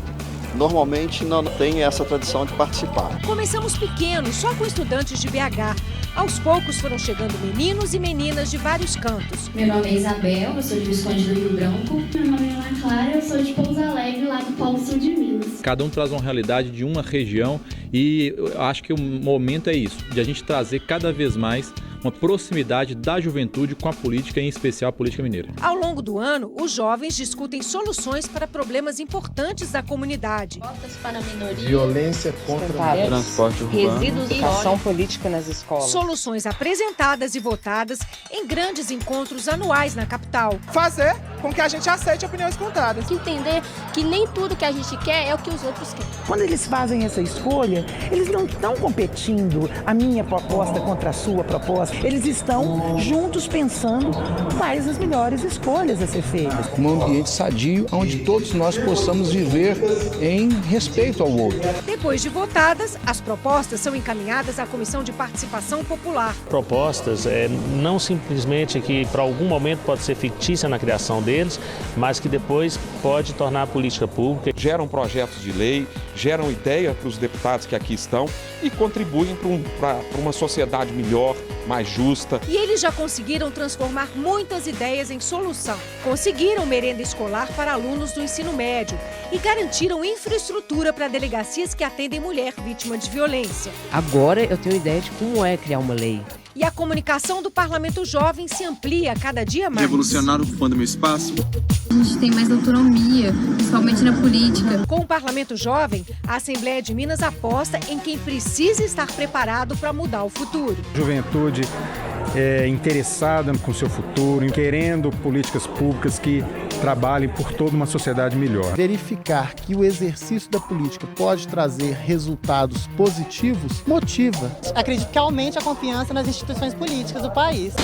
normalmente não têm essa tradição de participar. Começamos pequenos, só com estudantes de BH. Aos poucos foram chegando meninos e meninas de vários cantos. Meu nome é Isabel, eu sou de Visconde do Rio Branco. Meu nome é Ana Clara, eu sou de Pouso Alegre, lá do Polo Sul de Minas. Cada um traz uma realidade de uma região e eu acho que o momento é isso, de a gente trazer cada vez mais uma proximidade da juventude com a política, em especial a política mineira. Ao longo do ano, os jovens discutem soluções para problemas importantes da comunidade. Votos para a minoria. Violência contra a transporte urbano. Resíduos, educação política nas escolas. Soluções apresentadas e votadas em grandes encontros anuais na capital. Fazer com que a gente aceite opiniões contrárias. Entender que nem tudo que a gente quer é o que os outros querem. Quando eles fazem essa escolha, eles não estão competindo a minha proposta contra a sua proposta. Eles estão juntos pensando quais as melhores escolhas a ser feitas. Um ambiente sadio onde todos nós possamos viver em respeito ao outro. Depois de votadas, as propostas são encaminhadas à Comissão de Participação Popular. Propostas não simplesmente que para algum momento pode ser fictícia na criação deles, mas que depois pode tornar a política pública. Geram projetos de lei, geram ideia para os deputados que aqui estão e contribuem para uma sociedade melhor, mais justa. E eles já conseguiram transformar muitas ideias em solução. Conseguiram merenda escolar para alunos do ensino médio e garantiram infraestrutura para delegacias que atendem mulher vítima de violência. Agora eu tenho ideia de como é criar uma lei. E a comunicação do Parlamento Jovem se amplia cada dia mais. Revolucionário ocupando meu espaço. A gente tem mais autonomia, principalmente na política. Com o Parlamento Jovem, a Assembleia de Minas aposta em quem precisa estar preparado para mudar o futuro. Juventude interessada com o seu futuro, querendo políticas públicas que trabalhem por toda uma sociedade melhor. Verificar que o exercício da política pode trazer resultados positivos motiva. Acredito que aumente a confiança nas instituições políticas do país.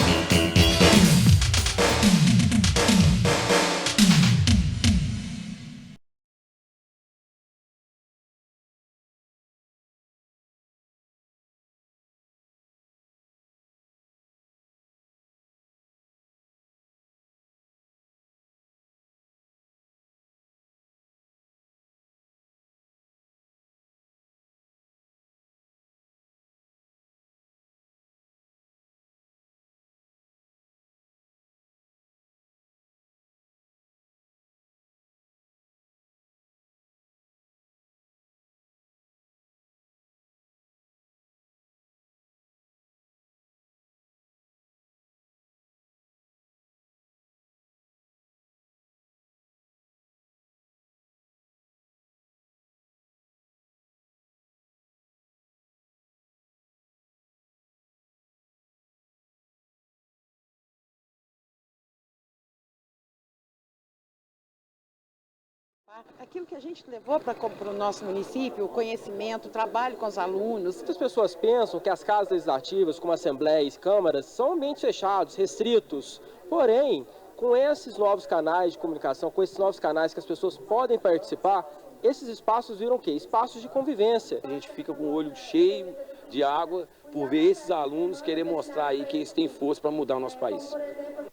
Aquilo que a gente levou para o nosso município, o conhecimento, o trabalho com os alunos. Muitas pessoas pensam que as casas legislativas, como assembleias e câmaras, são ambientes fechados, restritos. Porém, com esses novos canais de comunicação, com esses novos canais que as pessoas podem participar, esses espaços viram o quê? Espaços de convivência. A gente fica com o olho cheio de água por ver esses alunos querer mostrar aí que eles têm força para mudar o nosso país.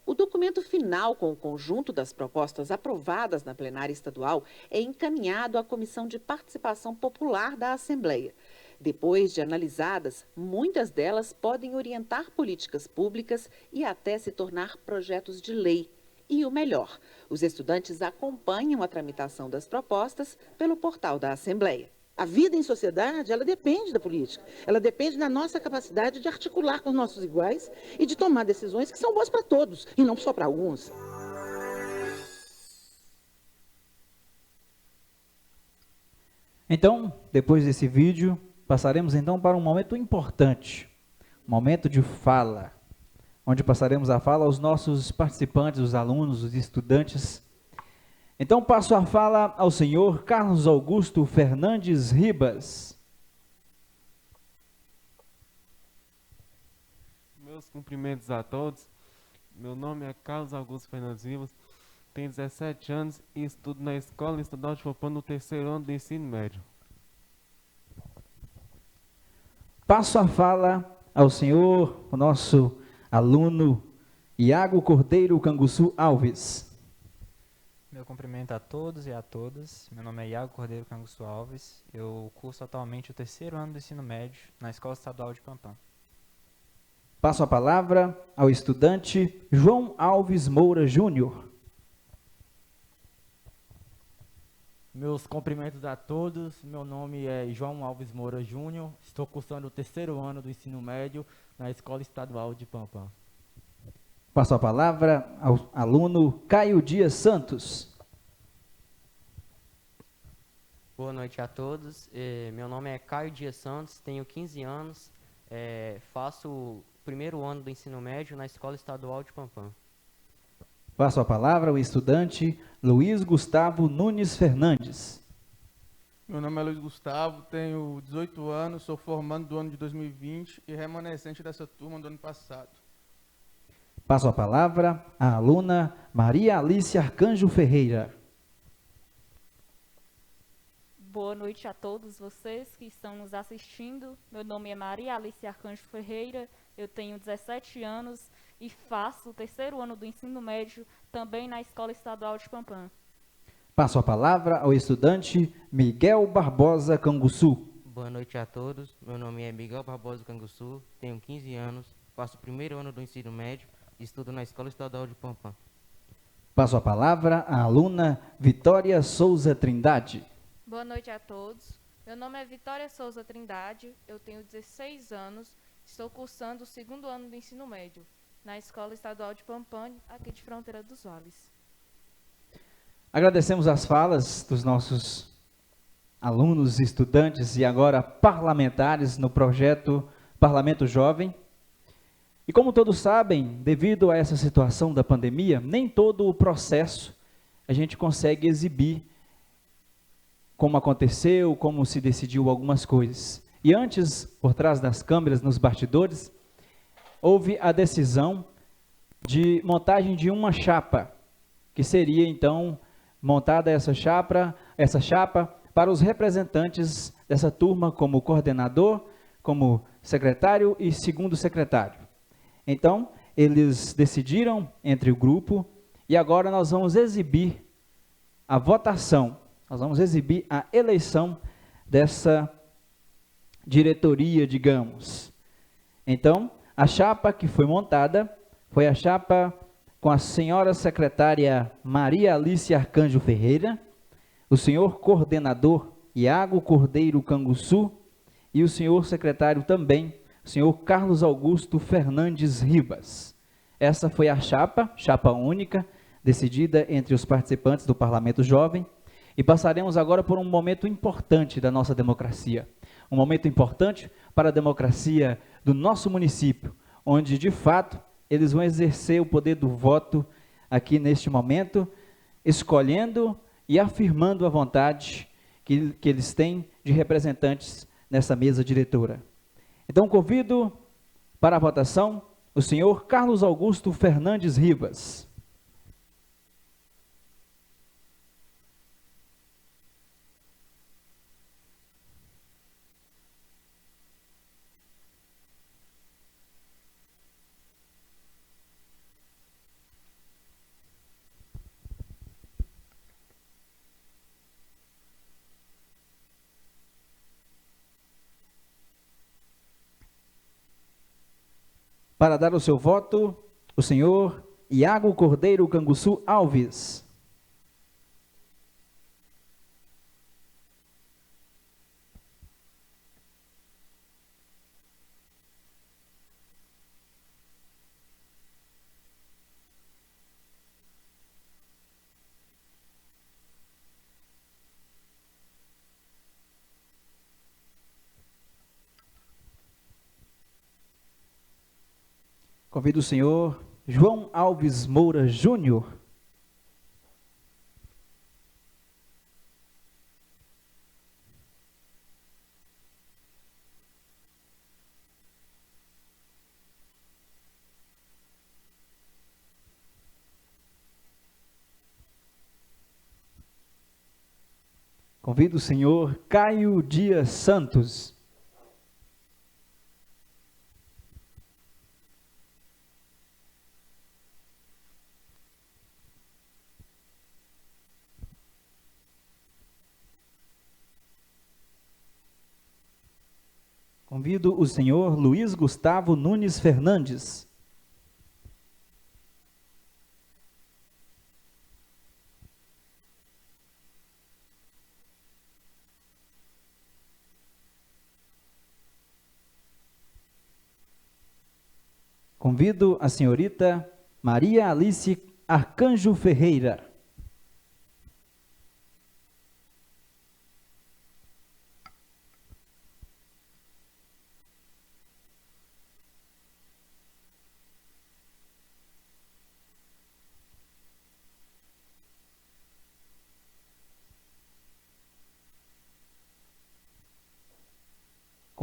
O documento final com o conjunto das propostas aprovadas na plenária estadual é encaminhado à Comissão de Participação Popular da Assembleia. Depois de analisadas, muitas delas podem orientar políticas públicas e até se tornar projetos de lei. E o melhor, os estudantes acompanham a tramitação das propostas pelo portal da Assembleia. A vida em sociedade, ela depende da política. Ela depende da nossa capacidade de articular com os nossos iguais e de tomar decisões que são boas para todos e não só para alguns. Então, depois desse vídeo, passaremos então para um momento importante, um momento de fala, onde passaremos a fala aos nossos participantes, os alunos, os estudantes. Então, passo a fala ao senhor Carlos Augusto Fernandes Ribas. Meus cumprimentos a todos. Meu nome é Carlos Augusto Fernandes Ribas, tenho 17 anos e estudo na Escola Estadual de Pampã no 3º ano do ensino médio. Passo a fala ao senhor, o nosso aluno, Iago Cordeiro Canguçu Alves. Meu cumprimento a todos e a todas. Meu nome é Iago Cordeiro Canguçu Alves. Eu curso atualmente o 3º ano do ensino médio na Escola Estadual de Pampã. Passo a palavra ao estudante João Alves Moura Júnior. Meus cumprimentos a todos. Meu nome é João Alves Moura Júnior. Estou cursando o 3º ano do ensino médio na Escola Estadual de Pampã. Passo a palavra ao aluno Caio Dias Santos. Boa noite a todos. Meu nome é Caio Dias Santos, tenho 15 anos, faço o 1º ano do ensino médio na Escola Estadual de Pampã. Passo a palavra ao estudante Luiz Gustavo Nunes Fernandes. Meu nome é Luiz Gustavo, tenho 18 anos, sou formando do ano de 2020 e remanescente dessa turma do ano passado. Passo a palavra à aluna Maria Alice Arcanjo Ferreira. Boa noite a todos vocês que estão nos assistindo. Meu nome é Maria Alice Arcanjo Ferreira, eu tenho 17 anos e faço o terceiro ano do ensino médio também na Escola Estadual de Pampam. Passo a palavra ao estudante Miguel Barbosa Canguçu. Boa noite a todos, meu nome é Miguel Barbosa Canguçu, tenho 15 anos, faço o primeiro ano do ensino médio e estudo na Escola Estadual de Pampam. Passo a palavra à aluna Vitória Souza Trindade. Boa noite a todos, meu nome é Vitória Souza Trindade, eu tenho 16 anos, estou cursando o segundo ano do ensino médio na Escola Estadual de Pampam, aqui de Fronteira dos Vales. Agradecemos as falas dos nossos alunos, estudantes e agora parlamentares no projeto Parlamento Jovem. E como todos sabem, devido a essa situação da pandemia, nem todo o processo a gente consegue exibir como aconteceu, como se decidiu algumas coisas. E antes, por trás das câmeras, nos bastidores, houve a decisão de montagem de uma chapa, que seria então montada essa chapa para os representantes dessa turma como coordenador, como secretário e segundo secretário. Então, eles decidiram entre o grupo e agora nós vamos exibir a votação, nós vamos exibir a eleição dessa diretoria, digamos. Então, a chapa que foi montada foi a chapa com a senhora secretária Maria Alice Arcanjo Ferreira, o senhor coordenador Iago Cordeiro Canguçu e o senhor secretário também, o senhor Carlos Augusto Fernandes Ribas. Essa foi a chapa única, decidida entre os participantes do Parlamento Jovem, e passaremos agora por um momento importante da nossa democracia, um momento importante para a democracia do nosso município, onde de fato eles vão exercer o poder do voto aqui neste momento, escolhendo e afirmando a vontade que eles têm de representantes nessa mesa diretora. Então convido para a votação o senhor Carlos Augusto Fernandes Ribas. Para dar o seu voto, o senhor Iago Cordeiro Canguçu Alves. Convido o senhor João Alves Moura Júnior. Convido o senhor Caio Dias Santos. Convido o senhor Luiz Gustavo Nunes Fernandes. Convido a senhorita Maria Alice Arcanjo Ferreira.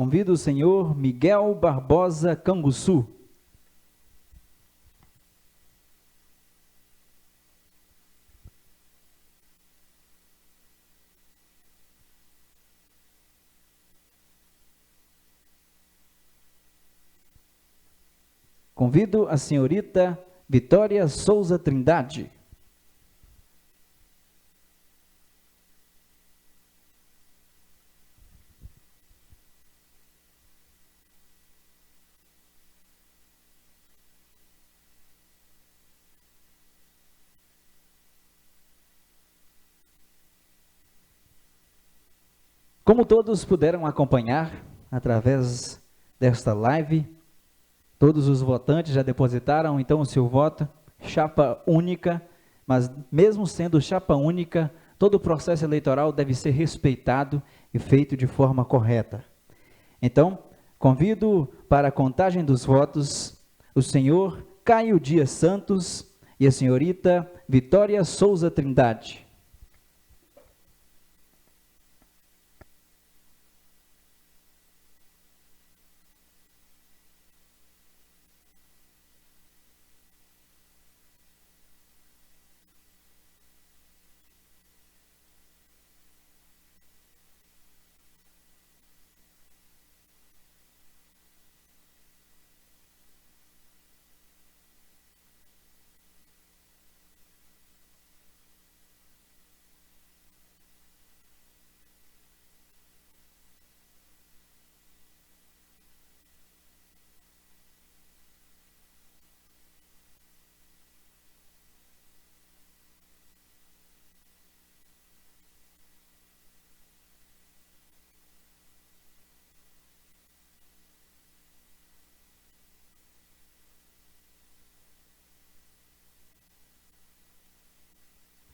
Convido o senhor Miguel Barbosa Canguçu. Convido a senhorita Vitória Souza Trindade. Como todos puderam acompanhar através desta live, todos os votantes já depositaram então o seu voto, chapa única, mas mesmo sendo chapa única, todo o processo eleitoral deve ser respeitado e feito de forma correta. Então, convido para a contagem dos votos o senhor Caio Dias Santos e a senhorita Vitória Souza Trindade.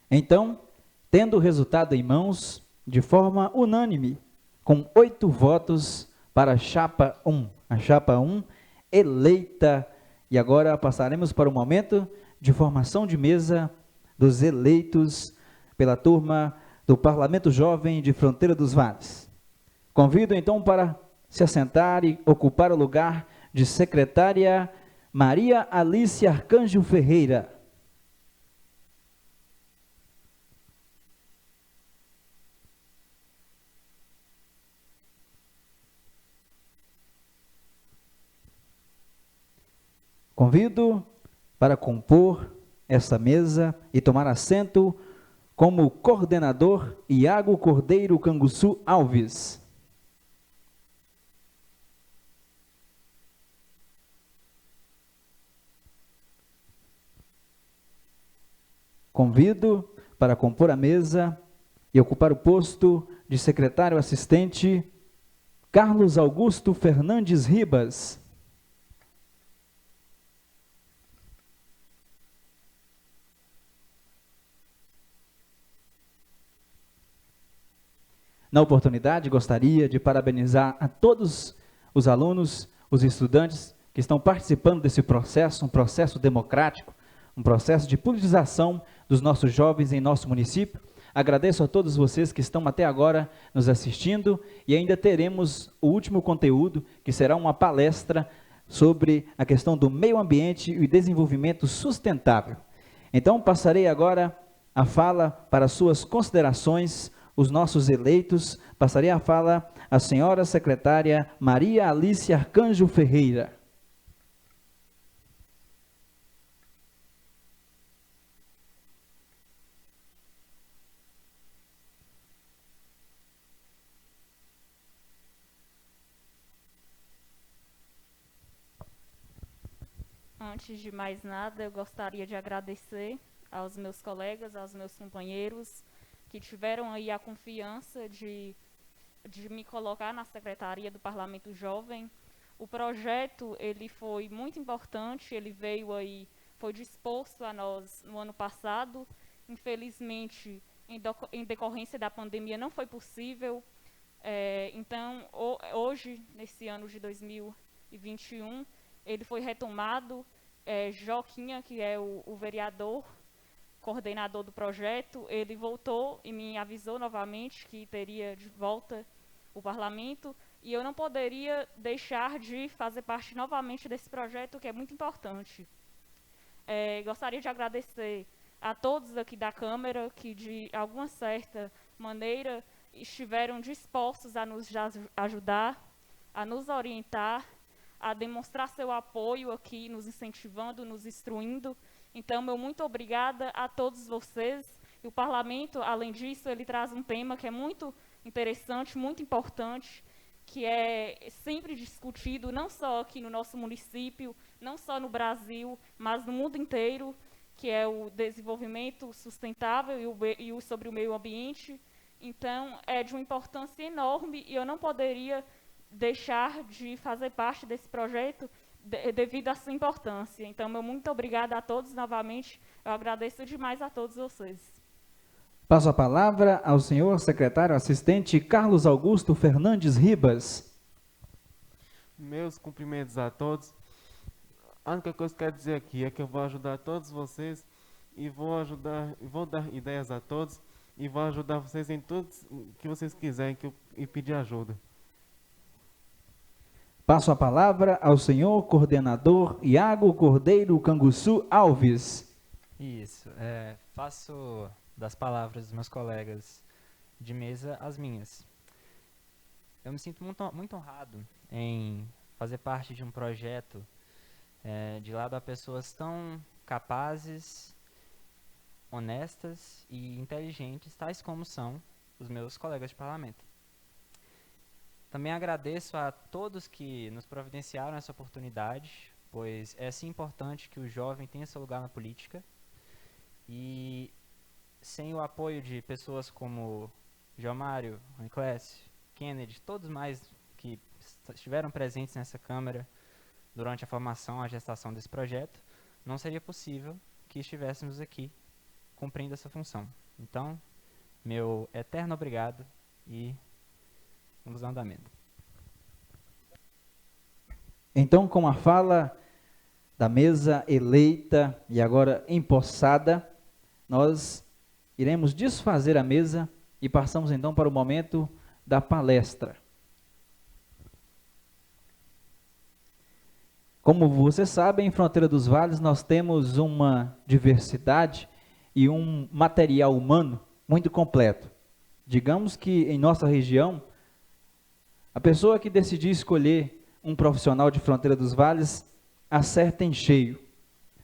Então, tendo o resultado em mãos, de forma unânime, com 8 votos para a chapa 1. A chapa 1 eleita. E agora passaremos para o momento de formação de mesa dos eleitos pela turma do Parlamento Jovem de Fronteira dos Vales. Convido então para se assentar e ocupar o lugar de secretária Maria Alice Arcanjo Ferreira. Convido para compor esta mesa e tomar assento como coordenador Iago Cordeiro Canguçu Alves. Convido para compor a mesa e ocupar o posto de secretário assistente Carlos Augusto Fernandes Ribas. Na oportunidade, gostaria de parabenizar a todos os alunos, os estudantes que estão participando desse processo, um processo democrático, um processo de politização dos nossos jovens em nosso município. Agradeço a todos vocês que estão até agora nos assistindo e ainda teremos o último conteúdo, que será uma palestra sobre a questão do meio ambiente e desenvolvimento sustentável. Então, passarei agora a fala para suas considerações, os nossos eleitos. Passarei a fala à senhora secretária Maria Alice Arcanjo Ferreira. Antes de mais nada, eu gostaria de agradecer aos meus colegas, aos meus companheiros, que tiveram aí a confiança de me colocar na Secretaria do Parlamento Jovem. O projeto, ele foi muito importante, ele veio aí, foi disposto a nós no ano passado. Infelizmente, em decorrência da pandemia, não foi possível. Então, hoje, nesse ano de 2021, ele foi retomado. Joquinha, que é o vereador, coordenador do projeto, ele voltou e me avisou novamente que teria de volta o parlamento, e eu não poderia deixar de fazer parte novamente desse projeto, que é muito importante. Gostaria de agradecer a todos aqui da Câmara, que de alguma certa maneira estiveram dispostos a nos ajudar, a nos orientar, a demonstrar seu apoio aqui, nos incentivando, nos instruindo. Então, meu muito obrigada a todos vocês. E o parlamento, além disso, ele traz um tema que é muito interessante, muito importante, que é sempre discutido, não só aqui no nosso município, não só no Brasil, mas no mundo inteiro, que é o desenvolvimento sustentável e sobre o meio ambiente. Então, é de uma importância enorme e eu não poderia deixar de fazer parte desse projeto devido à sua importância. Então, meu muito obrigada a todos novamente. Eu agradeço demais a todos vocês. Passo a palavra ao senhor secretário assistente Carlos Augusto Fernandes Ribas. Meus cumprimentos a todos. A única coisa que eu quero dizer aqui é que eu vou ajudar todos vocês e vou dar ideias a todos e vou ajudar vocês em tudo que vocês quiserem e pedir ajuda. Passo a palavra ao senhor coordenador Iago Cordeiro Canguçu Alves. Isso, faço das palavras dos meus colegas de mesa as minhas. Eu me sinto muito honrado em fazer parte de um projeto de lado a pessoas tão capazes, honestas e inteligentes, tais como são os meus colegas de parlamento. Também agradeço a todos que nos providenciaram essa oportunidade, pois é sim importante que o jovem tenha seu lugar na política, e sem o apoio de pessoas como Gilmário, Anclésio, Kennedy, todos mais que estiveram presentes nessa Câmara durante a formação, a gestação desse projeto, não seria possível que estivéssemos aqui cumprindo essa função. Então, meu eterno obrigado e vamos ao andamento. Então, com a fala da mesa eleita e agora empossada, nós iremos desfazer a mesa e passamos então para o momento da palestra. Como vocês sabem, em Fronteira dos Vales nós temos uma diversidade e um material humano muito completo. Digamos que em nossa região, a pessoa que decidir escolher um profissional de Fronteira dos Vales acerta em cheio,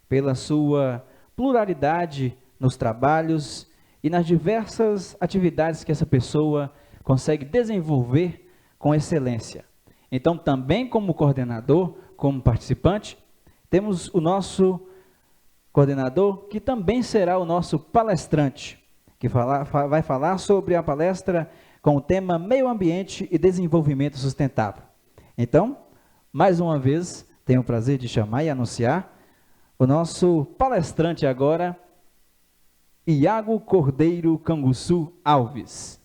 pela sua pluralidade nos trabalhos e nas diversas atividades que essa pessoa consegue desenvolver com excelência. Então, também como coordenador, como participante, temos o nosso coordenador, que também será o nosso palestrante, que vai falar sobre a palestra com o tema Meio Ambiente e Desenvolvimento Sustentável. Então, mais uma vez, tenho o prazer de chamar e anunciar o nosso palestrante agora, Iago Cordeiro Canguçu Alves.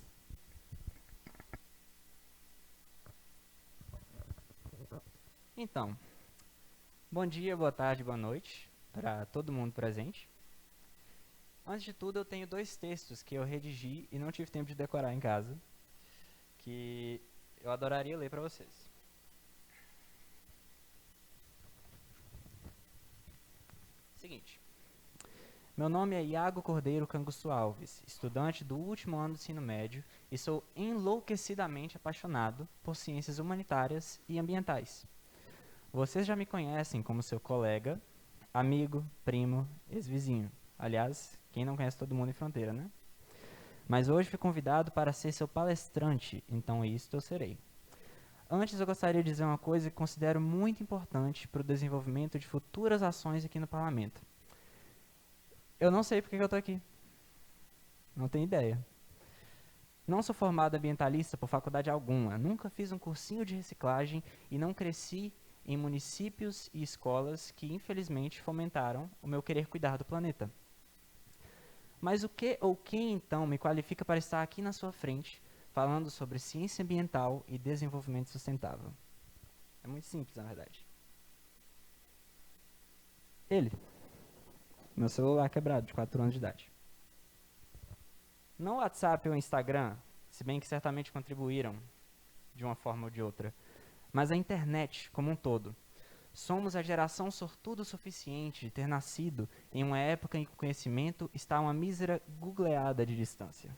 Então, bom dia, boa tarde, boa noite para todo mundo presente. Antes de tudo, eu tenho 2 textos que eu redigi e não tive tempo de decorar em casa, que eu adoraria ler para vocês. Seguinte. Meu nome é Iago Cordeiro Canguçu Alves, estudante do último ano do ensino médio e sou enlouquecidamente apaixonado por ciências humanitárias e ambientais. Vocês já me conhecem como seu colega, amigo, primo, ex-vizinho. Aliás, quem não conhece todo mundo em Fronteira, né? Mas hoje fui convidado para ser seu palestrante, então isto eu serei. Antes eu gostaria de dizer uma coisa que considero muito importante para o desenvolvimento de futuras ações aqui no parlamento. Eu não sei porque eu estou aqui. Não tenho ideia. Não sou formado ambientalista por faculdade alguma. Nunca fiz um cursinho de reciclagem e não cresci em municípios e escolas que, infelizmente, fomentaram o meu querer cuidar do planeta. Mas o que ou quem, então, me qualifica para estar aqui na sua frente, falando sobre ciência ambiental e desenvolvimento sustentável? É muito simples, na verdade. Ele. Meu celular quebrado, de 4 anos de idade. Não o WhatsApp ou o Instagram, se bem que certamente contribuíram de uma forma ou de outra, mas a internet como um todo. Somos a geração sortuda o suficiente de ter nascido em uma época em que o conhecimento está a uma mísera googleada de distância.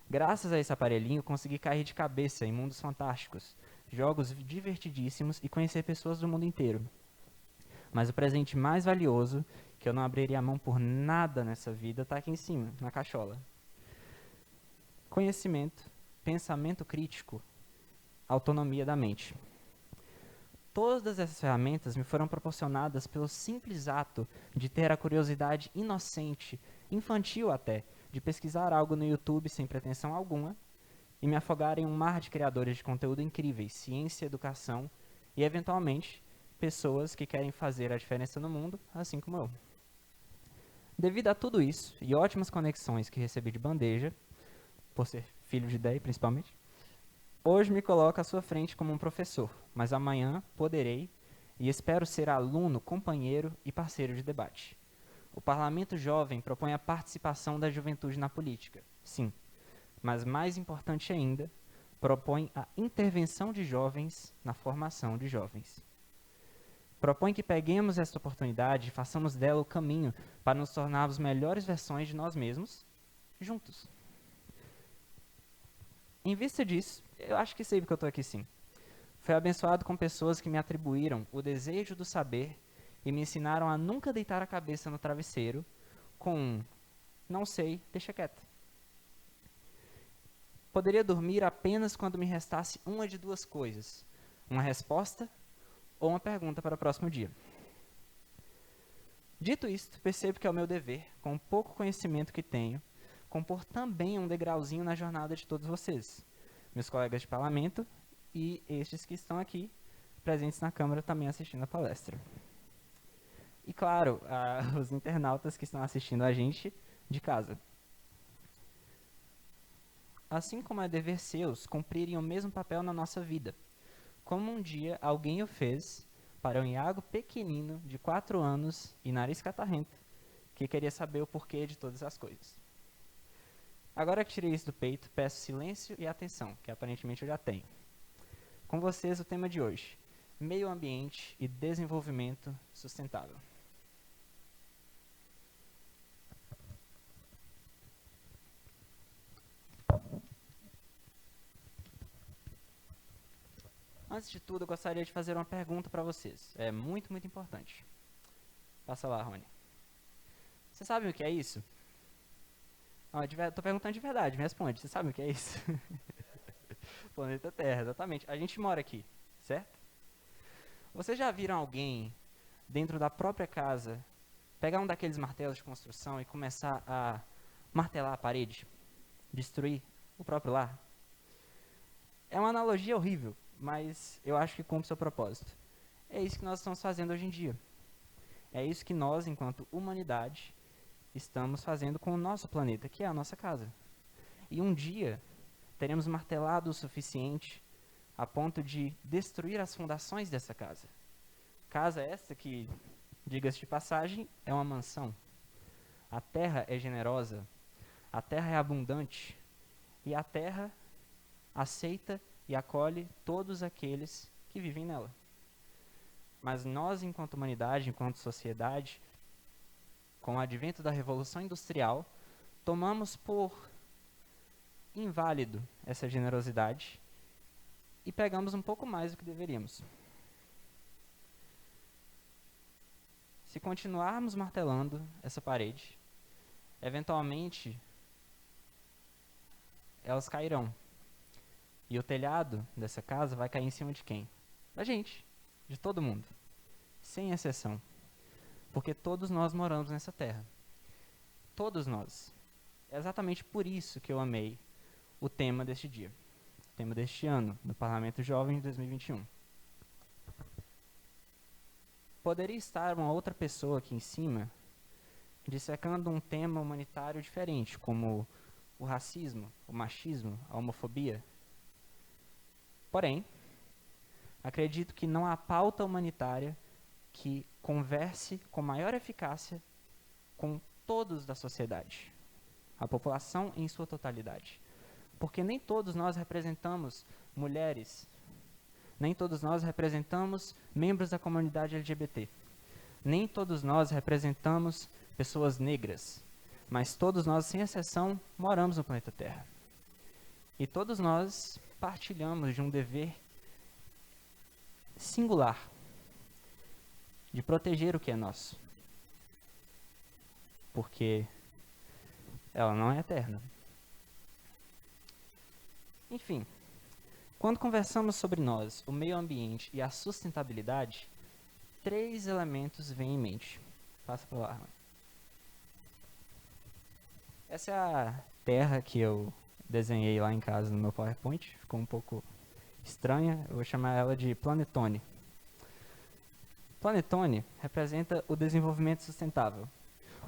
Graças a esse aparelhinho, consegui cair de cabeça em mundos fantásticos, jogos divertidíssimos e conhecer pessoas do mundo inteiro. Mas o presente mais valioso, que eu não abriria a mão por nada nessa vida, está aqui em cima, na cachola. Conhecimento, pensamento crítico, autonomia da mente. Todas essas ferramentas me foram proporcionadas pelo simples ato de ter a curiosidade inocente, infantil até, de pesquisar algo no YouTube sem pretensão alguma e me afogar em um mar de criadores de conteúdo incríveis, ciência, educação e, eventualmente, pessoas que querem fazer a diferença no mundo, assim como eu. Devido a tudo isso e ótimas conexões que recebi de bandeja, por ser filho de Déi principalmente, hoje me coloco à sua frente como um professor, mas amanhã poderei e espero ser aluno, companheiro e parceiro de debate. O Parlamento Jovem propõe a participação da juventude na política, sim, mas mais importante ainda, propõe a intervenção de jovens na formação de jovens. Propõe que peguemos esta oportunidade e façamos dela o caminho para nos tornarmos melhores versões de nós mesmos, juntos. Em vista disso, eu acho que sei porque eu estou aqui sim. Fui abençoado com pessoas que me atribuíram o desejo do saber e me ensinaram a nunca deitar a cabeça no travesseiro com um não sei, deixa quieto. Poderia dormir apenas quando me restasse uma de duas coisas, uma resposta ou uma pergunta para o próximo dia. Dito isto, percebo que é o meu dever, com o pouco conhecimento que tenho, compor também um degrauzinho na jornada de todos vocês, meus colegas de parlamento e estes que estão aqui, presentes na Câmara, também assistindo a palestra. E, claro, os internautas que estão assistindo a gente de casa. Assim como é dever seus cumprirem o mesmo papel na nossa vida, como um dia alguém o fez para um Iago pequenino de 4 anos e nariz catarrento, que queria saber o porquê de todas as coisas. Agora que tirei isso do peito, peço silêncio e atenção, que aparentemente eu já tenho. Com vocês o tema de hoje, meio ambiente e desenvolvimento sustentável. Antes de tudo, eu gostaria de fazer uma pergunta para vocês. É muito, muito importante. Passa lá, Rony. Vocês sabem o que é isso? Estou perguntando de verdade, me responde. Vocês sabem o que é isso? Planeta Terra, exatamente. A gente mora aqui, certo? Vocês já viram alguém, dentro da própria casa, pegar um daqueles martelos de construção e começar a martelar a parede? Destruir o próprio lar? É uma analogia horrível, mas eu acho que cumpre seu propósito. É isso que nós estamos fazendo hoje em dia. É isso que nós, enquanto humanidade, estamos fazendo com o nosso planeta, que é a nossa casa. E um dia, teremos martelado o suficiente a ponto de destruir as fundações dessa casa. Casa essa que, diga-se de passagem, é uma mansão. A terra é generosa, a terra é abundante, e a terra aceita e acolhe todos aqueles que vivem nela. Mas nós, enquanto humanidade, enquanto sociedade, com o advento da Revolução Industrial, tomamos por inválido essa generosidade e pegamos um pouco mais do que deveríamos. Se continuarmos martelando essa parede, eventualmente elas cairão. E o telhado dessa casa vai cair em cima de quem? Da gente, de todo mundo, sem exceção. Porque todos nós moramos nessa terra. Todos nós. É exatamente por isso que eu amei o tema deste dia. O tema deste ano, do Parlamento Jovem de 2021. Poderia estar uma outra pessoa aqui em cima dissecando um tema humanitário diferente, como o racismo, o machismo, a homofobia. Porém, acredito que não há pauta humanitária que converse com maior eficácia com todos da sociedade, a população em sua totalidade. Porque nem todos nós representamos mulheres, nem todos nós representamos membros da comunidade LGBT, nem todos nós representamos pessoas negras, mas todos nós, sem exceção, moramos no planeta Terra. E todos nós partilhamos de um dever singular de proteger o que é nosso, porque ela não é eterna. Enfim, quando conversamos sobre nós, o meio ambiente e a sustentabilidade, 3 elementos vêm em mente. Passa para lá, Armando. Essa é a terra que eu desenhei lá em casa no meu PowerPoint. Ficou um pouco estranha. Eu vou chamar ela de Planetone. Planetone representa o desenvolvimento sustentável.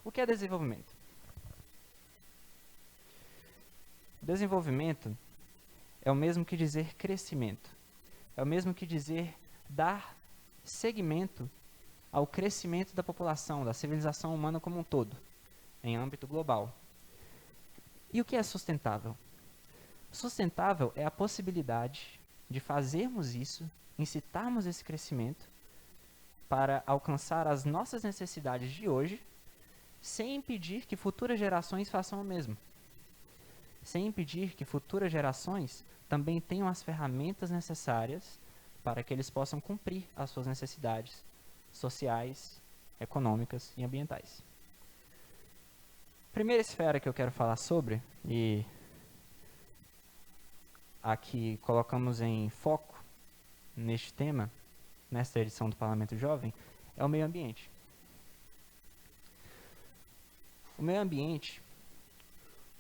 O que é desenvolvimento? Desenvolvimento é o mesmo que dizer crescimento. É o mesmo que dizer dar seguimento ao crescimento da população, da civilização humana como um todo, em âmbito global. E o que é sustentável? Sustentável é a possibilidade de fazermos isso, incitarmos esse crescimento para alcançar as nossas necessidades de hoje, sem impedir que futuras gerações façam o mesmo. Sem impedir que futuras gerações também tenham as ferramentas necessárias para que eles possam cumprir as suas necessidades sociais, econômicas e ambientais. Primeira esfera que eu quero falar sobre, e aqui colocamos em foco neste tema, nesta edição do Parlamento Jovem, é o meio ambiente. O meio ambiente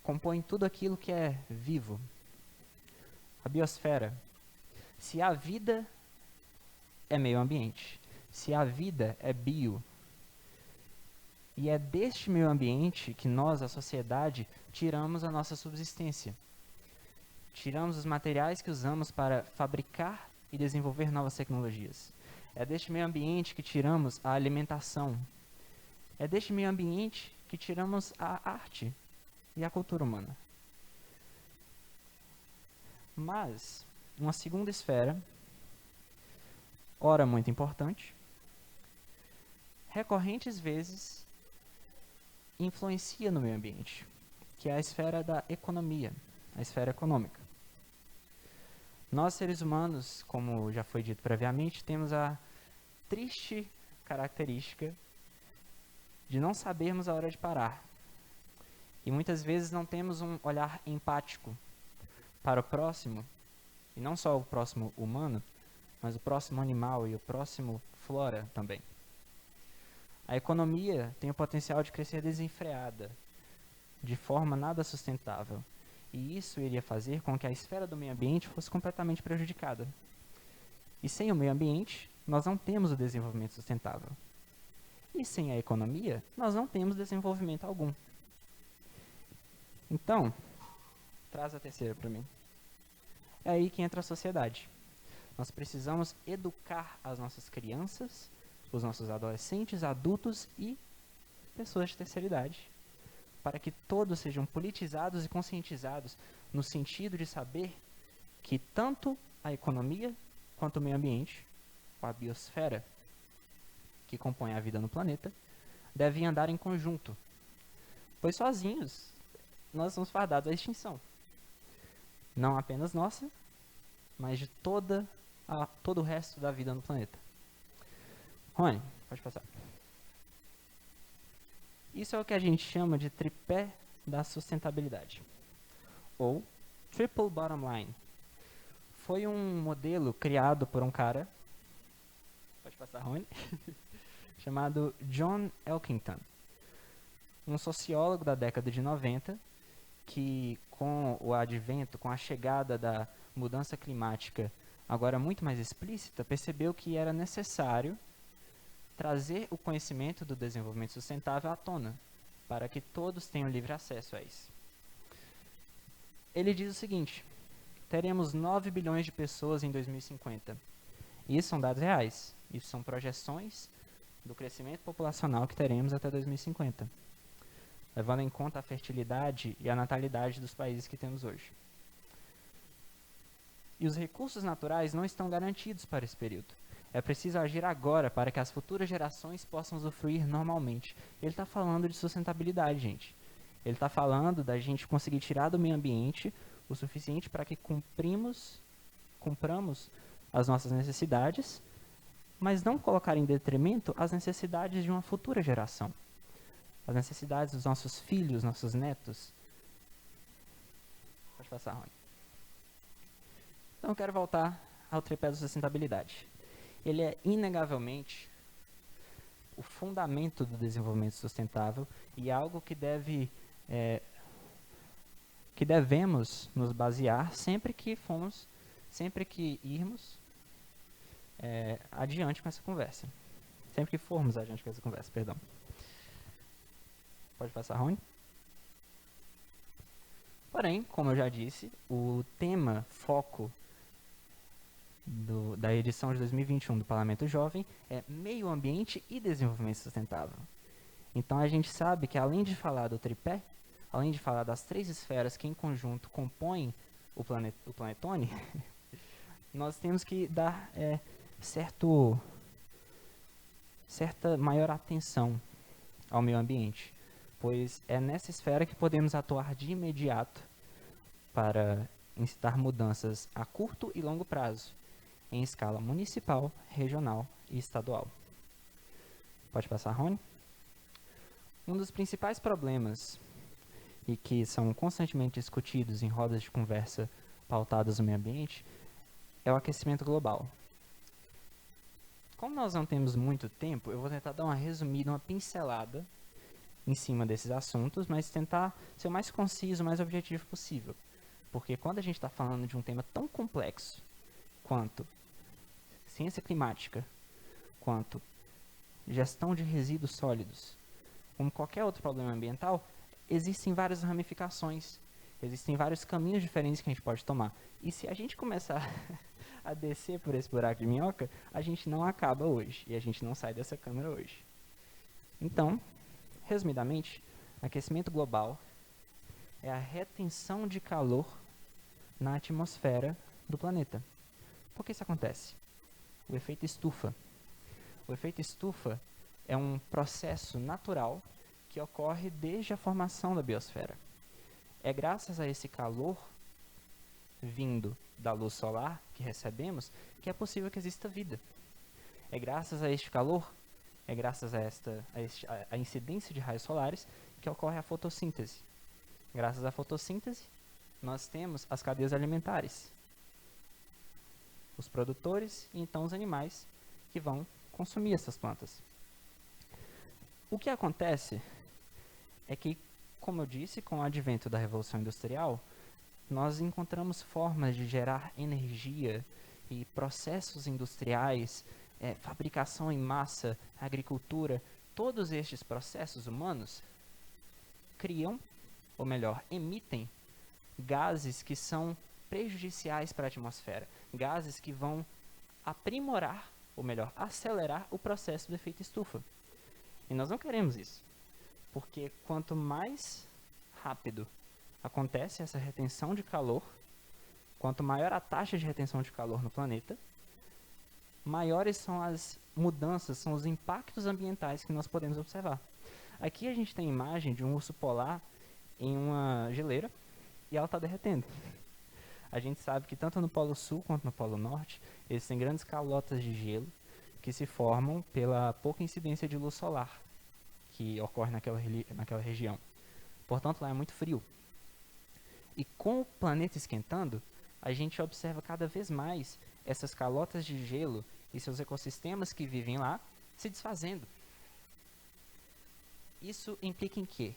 compõe tudo aquilo que é vivo. A biosfera. Se a vida é meio ambiente, se a vida é bio, e é deste meio ambiente que nós, a sociedade, tiramos a nossa subsistência. Tiramos os materiais que usamos para fabricar e desenvolver novas tecnologias. É deste meio ambiente que tiramos a alimentação. É deste meio ambiente que tiramos a arte e a cultura humana. Mas, uma segunda esfera, ora muito importante, recorrentes vezes influencia no meio ambiente, que é a esfera da economia, a esfera econômica. Nós, seres humanos, como já foi dito previamente, temos a triste característica de não sabermos a hora de parar. E muitas vezes não temos um olhar empático para o próximo, e não só o próximo humano, mas o próximo animal e o próximo flora também. A economia tem o potencial de crescer desenfreada, de forma nada sustentável. E isso iria fazer com que a esfera do meio ambiente fosse completamente prejudicada. E sem o meio ambiente, nós não temos o desenvolvimento sustentável. E sem a economia, nós não temos desenvolvimento algum. Então, traz a terceira para mim. É aí que entra a sociedade. Nós precisamos educar as nossas crianças, os nossos adolescentes, adultos e pessoas de terceira idade, para que todos sejam politizados e conscientizados no sentido de saber que tanto a economia quanto o meio ambiente, a biosfera, que compõe a vida no planeta, devem andar em conjunto, pois sozinhos nós somos fadados à extinção. Não apenas nossa, mas de todo o resto da vida no planeta. Rony, pode passar. Isso é o que a gente chama de tripé da sustentabilidade, ou Triple Bottom Line. Foi um modelo criado por um cara, pode passar, Rony, chamado John Elkington, um sociólogo da década de 90, que com o advento, com a chegada da mudança climática agora muito mais explícita, percebeu que era necessário trazer o conhecimento do desenvolvimento sustentável à tona, para que todos tenham livre acesso a isso. Ele diz o seguinte: teremos 9 bilhões de pessoas em 2050. Isso são dados reais. Isso são projeções do crescimento populacional que teremos até 2050, levando em conta a fertilidade e a natalidade dos países que temos hoje. E os recursos naturais não estão garantidos para esse período. É preciso agir agora para que as futuras gerações possam usufruir normalmente. Ele está falando de sustentabilidade, gente. Ele está falando da gente conseguir tirar do meio ambiente o suficiente para que cumpramos as nossas necessidades, mas não colocar em detrimento as necessidades de uma futura geração, as necessidades dos nossos filhos, nossos netos. Pode passar, Rony. Então eu quero voltar ao tripé da sustentabilidade. Ele é inegavelmente o fundamento do desenvolvimento sustentável e algo que devemos nos basear sempre que irmos adiante com essa conversa. Sempre que formos adiante com essa conversa, perdão. Pode passar, Rony. Porém, como eu já disse, o tema foco da edição de 2021 do Parlamento Jovem é Meio Ambiente e Desenvolvimento Sustentável. Então a gente sabe que além de falar do tripé, além de falar das 3 esferas que em conjunto compõem o planetone, nós temos que dar certa maior atenção ao meio ambiente, pois é nessa esfera que podemos atuar de imediato para incitar mudanças a curto e longo prazo, em escala municipal, regional e estadual. Pode passar, Rony? Um dos principais problemas, e que são constantemente discutidos em rodas de conversa pautadas no meio ambiente, é o aquecimento global. Como nós não temos muito tempo, eu vou tentar dar uma resumida, uma pincelada em cima desses assuntos, mas tentar ser o mais conciso, o mais objetivo possível. Porque quando a gente está falando de um tema tão complexo quanto ciência climática, quanto gestão de resíduos sólidos, como qualquer outro problema ambiental, existem várias ramificações, existem vários caminhos diferentes que a gente pode tomar. E se a gente começar a descer por esse buraco de minhoca, a gente não acaba hoje, e a gente não sai dessa câmera hoje. Então, resumidamente, aquecimento global é a retenção de calor na atmosfera do planeta. Por que isso acontece? O efeito estufa. O efeito estufa é um processo natural que ocorre desde a formação da biosfera. É graças a esse calor vindo da luz solar que recebemos que é possível que exista vida. É graças a este calor, é graças a incidência de raios solares que ocorre a fotossíntese. Graças à fotossíntese, nós temos as cadeias alimentares, os produtores e então os animais que vão consumir essas plantas. O que acontece é que, como eu disse, com o advento da Revolução Industrial, nós encontramos formas de gerar energia e processos industriais, fabricação em massa, agricultura, todos estes processos humanos criam, ou melhor, emitem gases que são prejudiciais para a atmosfera, gases que vão aprimorar, ou melhor, acelerar o processo do efeito estufa. E nós não queremos isso, porque quanto mais rápido acontece essa retenção de calor, quanto maior a taxa de retenção de calor no planeta, maiores são as mudanças, são os impactos ambientais que nós podemos observar. Aqui a gente tem a imagem de um urso polar em uma geleira e ela está derretendo. A gente sabe que tanto no Polo Sul quanto no Polo Norte existem grandes calotas de gelo que se formam pela pouca incidência de luz solar que ocorre naquela região. Portanto, lá é muito frio. E com o planeta esquentando, a gente observa cada vez mais essas calotas de gelo e seus ecossistemas que vivem lá se desfazendo. Isso implica em que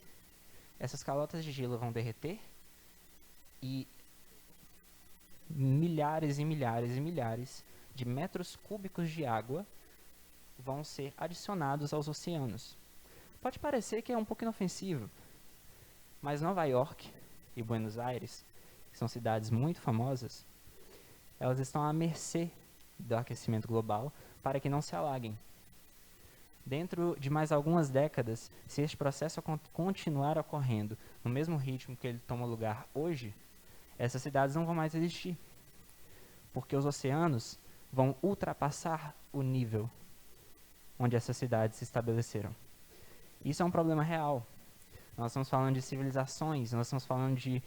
essas calotas de gelo vão derreter e milhares e milhares e milhares de metros cúbicos de água vão ser adicionados aos oceanos. Pode parecer que é um pouco inofensivo, mas Nova York e Buenos Aires, que são cidades muito famosas, elas estão à mercê do aquecimento global para que não se alaguem. Dentro de mais algumas décadas, se este processo continuar ocorrendo no mesmo ritmo que ele toma lugar hoje, essas cidades não vão mais existir, porque os oceanos vão ultrapassar o nível onde essas cidades se estabeleceram. Isso é um problema real. Nós estamos falando de civilizações, nós estamos falando de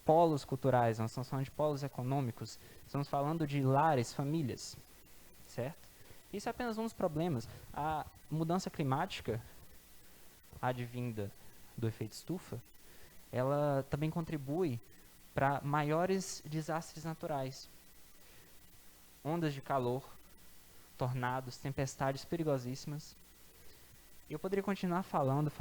polos culturais, nós estamos falando de polos econômicos, estamos falando de lares, famílias, certo? Isso é apenas um dos problemas. A mudança climática advinda do efeito estufa, ela também contribui para maiores desastres naturais. Ondas de calor, tornados, tempestades perigosíssimas. Eu poderia continuar falando,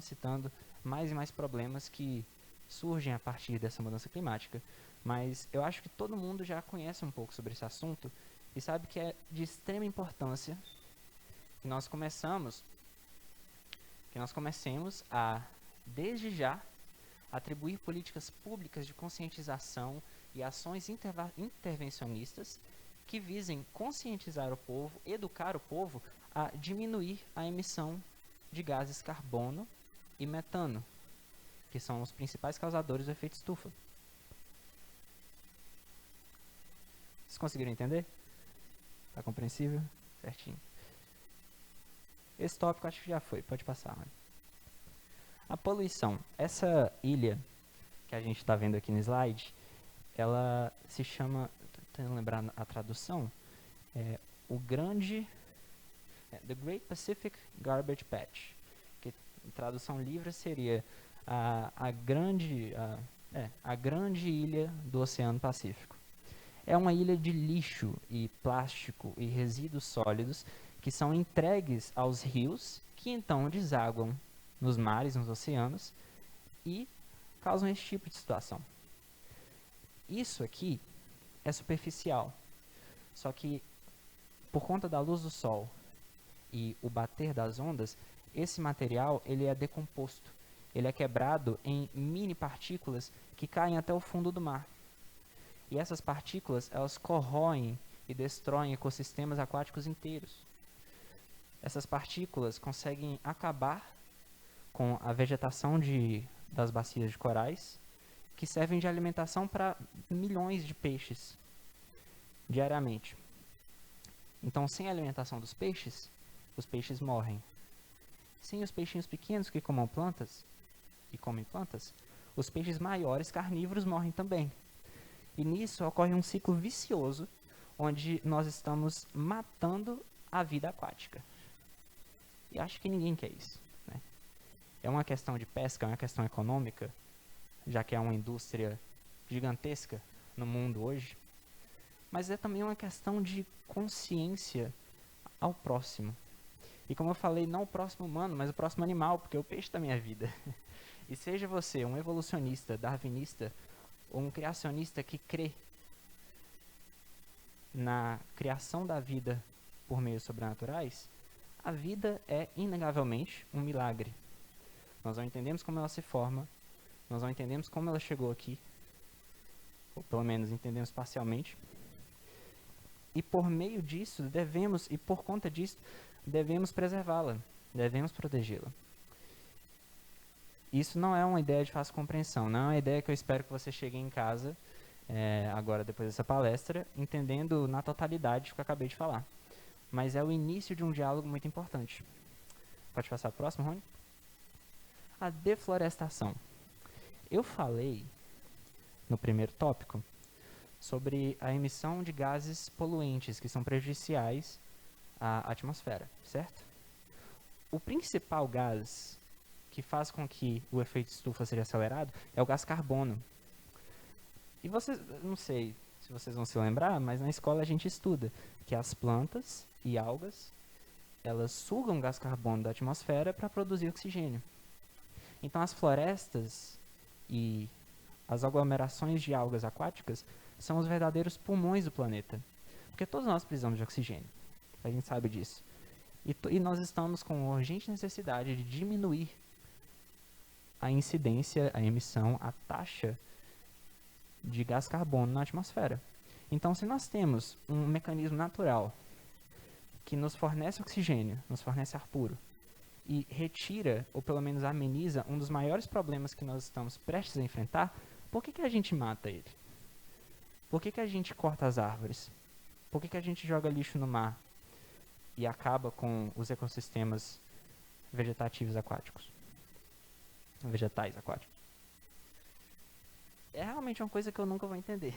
citando mais e mais problemas que surgem a partir dessa mudança climática. Mas eu acho que todo mundo já conhece um pouco sobre esse assunto e sabe que é de extrema importância que nós comecemos a, desde já, atribuir políticas públicas de conscientização e ações intervencionistas que visem conscientizar o povo, educar o povo a diminuir a emissão de gases carbono e metano, que são os principais causadores do efeito estufa. Vocês conseguiram entender? Está compreensível? Certinho. Esse tópico acho que já foi, pode passar. Né? A poluição. Essa ilha que a gente está vendo aqui no slide, ela se chama, tentando lembrar a tradução, The Great Pacific Garbage Patch, que em tradução livre seria a grande ilha do Oceano Pacífico. É uma ilha de lixo e plástico e resíduos sólidos que são entregues aos rios, que então desaguam nos mares, nos oceanos, e causam esse tipo de situação. Isso aqui é superficial, só que por conta da luz do sol e o bater das ondas, esse material ele é decomposto, ele é quebrado em mini partículas que caem até o fundo do mar. E essas partículas, elas corroem e destroem ecossistemas aquáticos inteiros. Essas partículas conseguem acabar com a vegetação das bacias de corais, que servem de alimentação para milhões de peixes diariamente. Então, sem a alimentação dos peixes, os peixes morrem. Sem os peixinhos pequenos que comem plantas, os peixes maiores, carnívoros, morrem também. E nisso ocorre um ciclo vicioso, onde nós estamos matando a vida aquática. E acho que ninguém quer isso. Né? É uma questão de pesca, é uma questão econômica, já que é uma indústria gigantesca no mundo hoje. Mas é também uma questão de consciência ao próximo. E como eu falei, não o próximo humano, mas o próximo animal, porque o peixe também é vida. E seja você um evolucionista, darwinista, ou um criacionista que crê na criação da vida por meios sobrenaturais, a vida é inegavelmente um milagre. Nós não entendemos como ela se forma, nós não entendemos como ela chegou aqui, ou pelo menos entendemos parcialmente. E por meio disso, por conta disso, devemos preservá-la, devemos protegê-la. Isso não é uma ideia de fácil compreensão, não é uma ideia que eu espero que você chegue em casa, agora depois dessa palestra, entendendo na totalidade o que eu acabei de falar. Mas é o início de um diálogo muito importante. Pode passar para o próximo, Rony? A deflorestação. Eu falei, no primeiro tópico, sobre a emissão de gases poluentes que são prejudiciais à atmosfera, certo? O principal gás que faz com que o efeito estufa seja acelerado é o gás carbono. E vocês, não sei se vocês vão se lembrar, mas na escola a gente estuda que as plantas e algas, elas sugam gás carbono da atmosfera para produzir oxigênio. Então as florestas e as aglomerações de algas aquáticas são os verdadeiros pulmões do planeta. Porque todos nós precisamos de oxigênio. A gente sabe disso. E nós estamos com urgente necessidade de diminuir a incidência, a emissão, a taxa de gás carbono na atmosfera. Então, se nós temos um mecanismo natural que nos fornece oxigênio, nos fornece ar puro, e retira, ou pelo menos ameniza, um dos maiores problemas que nós estamos prestes a enfrentar, por que a gente mata ele? Por que a gente corta as árvores? Por que a gente joga lixo no mar e acaba com os ecossistemas vegetativos aquáticos? Vegetais aquáticos. É realmente uma coisa que eu nunca vou entender.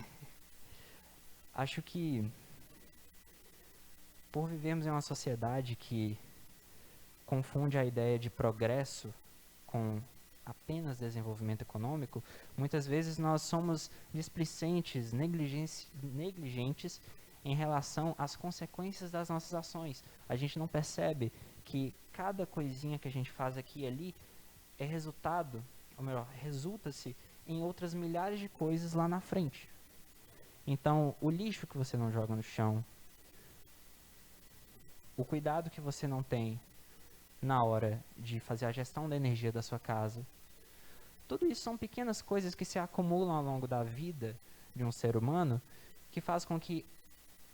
Acho que por vivermos em uma sociedade que confunde a ideia de progresso com apenas desenvolvimento econômico, muitas vezes nós somos displicentes, negligentes em relação às consequências das nossas ações. A gente não percebe que cada coisinha que a gente faz aqui e ali é resultado, ou melhor, resulta-se em outras milhares de coisas lá na frente. Então, o lixo que você não joga no chão, o cuidado que você não tem na hora de fazer a gestão da energia da sua casa, tudo isso são pequenas coisas que se acumulam ao longo da vida de um ser humano, que faz com que,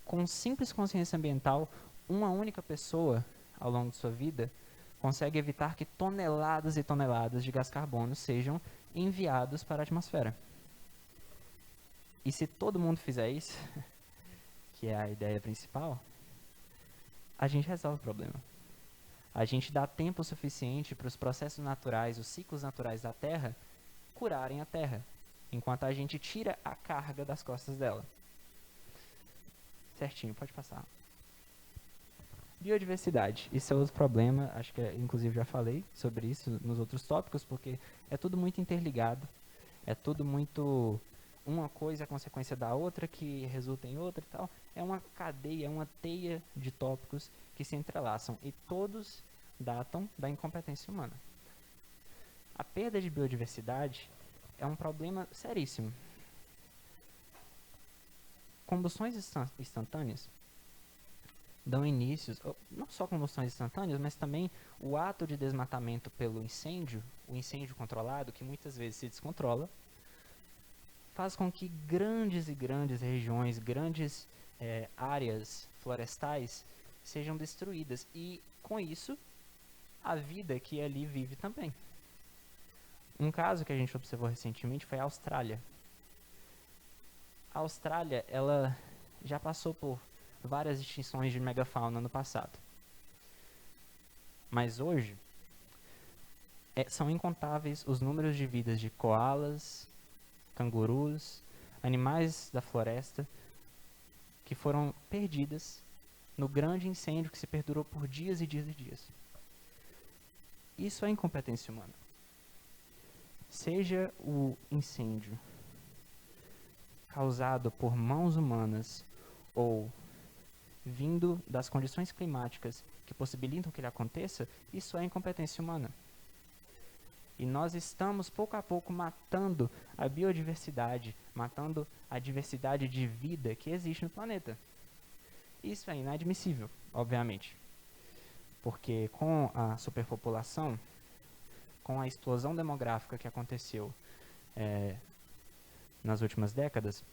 com simples consciência ambiental, uma única pessoa, ao longo de sua vida, consegue evitar que toneladas e toneladas de gás carbono sejam enviados para a atmosfera. E se todo mundo fizer isso, que é a ideia principal, a gente resolve o problema. A gente dá tempo suficiente para os processos naturais, os ciclos naturais da Terra, curarem a Terra, enquanto a gente tira a carga das costas dela. Certinho, pode passar. Biodiversidade. Isso é outro problema, acho que inclusive já falei sobre isso nos outros tópicos, porque é tudo muito interligado, é tudo muito... uma coisa é consequência da outra, que resulta em outra e tal. É uma cadeia, é uma teia de tópicos que se entrelaçam e todos datam da incompetência humana. A perda de biodiversidade é um problema seríssimo. Combustões instantâneas dão início, não só combustões instantâneas, mas também o ato de desmatamento pelo incêndio, o incêndio controlado, que muitas vezes se descontrola, faz com que grandes e grandes regiões, grandes áreas florestais sejam destruídas. E, com isso, a vida que ali vive também. Um caso que a gente observou recentemente foi a Austrália. A Austrália, ela já passou por várias extinções de megafauna no passado. Mas hoje, são incontáveis os números de vidas de koalas, cangurus, animais da floresta, que foram perdidas no grande incêndio que se perdurou por dias e dias e dias. Isso é incompetência humana. Seja o incêndio causado por mãos humanas ou vindo das condições climáticas que possibilitam que ele aconteça, isso é incompetência humana. E nós estamos, pouco a pouco, matando a biodiversidade, matando a diversidade de vida que existe no planeta. Isso é inadmissível, obviamente. Porque com a superpopulação, com a explosão demográfica que aconteceu nas últimas décadas,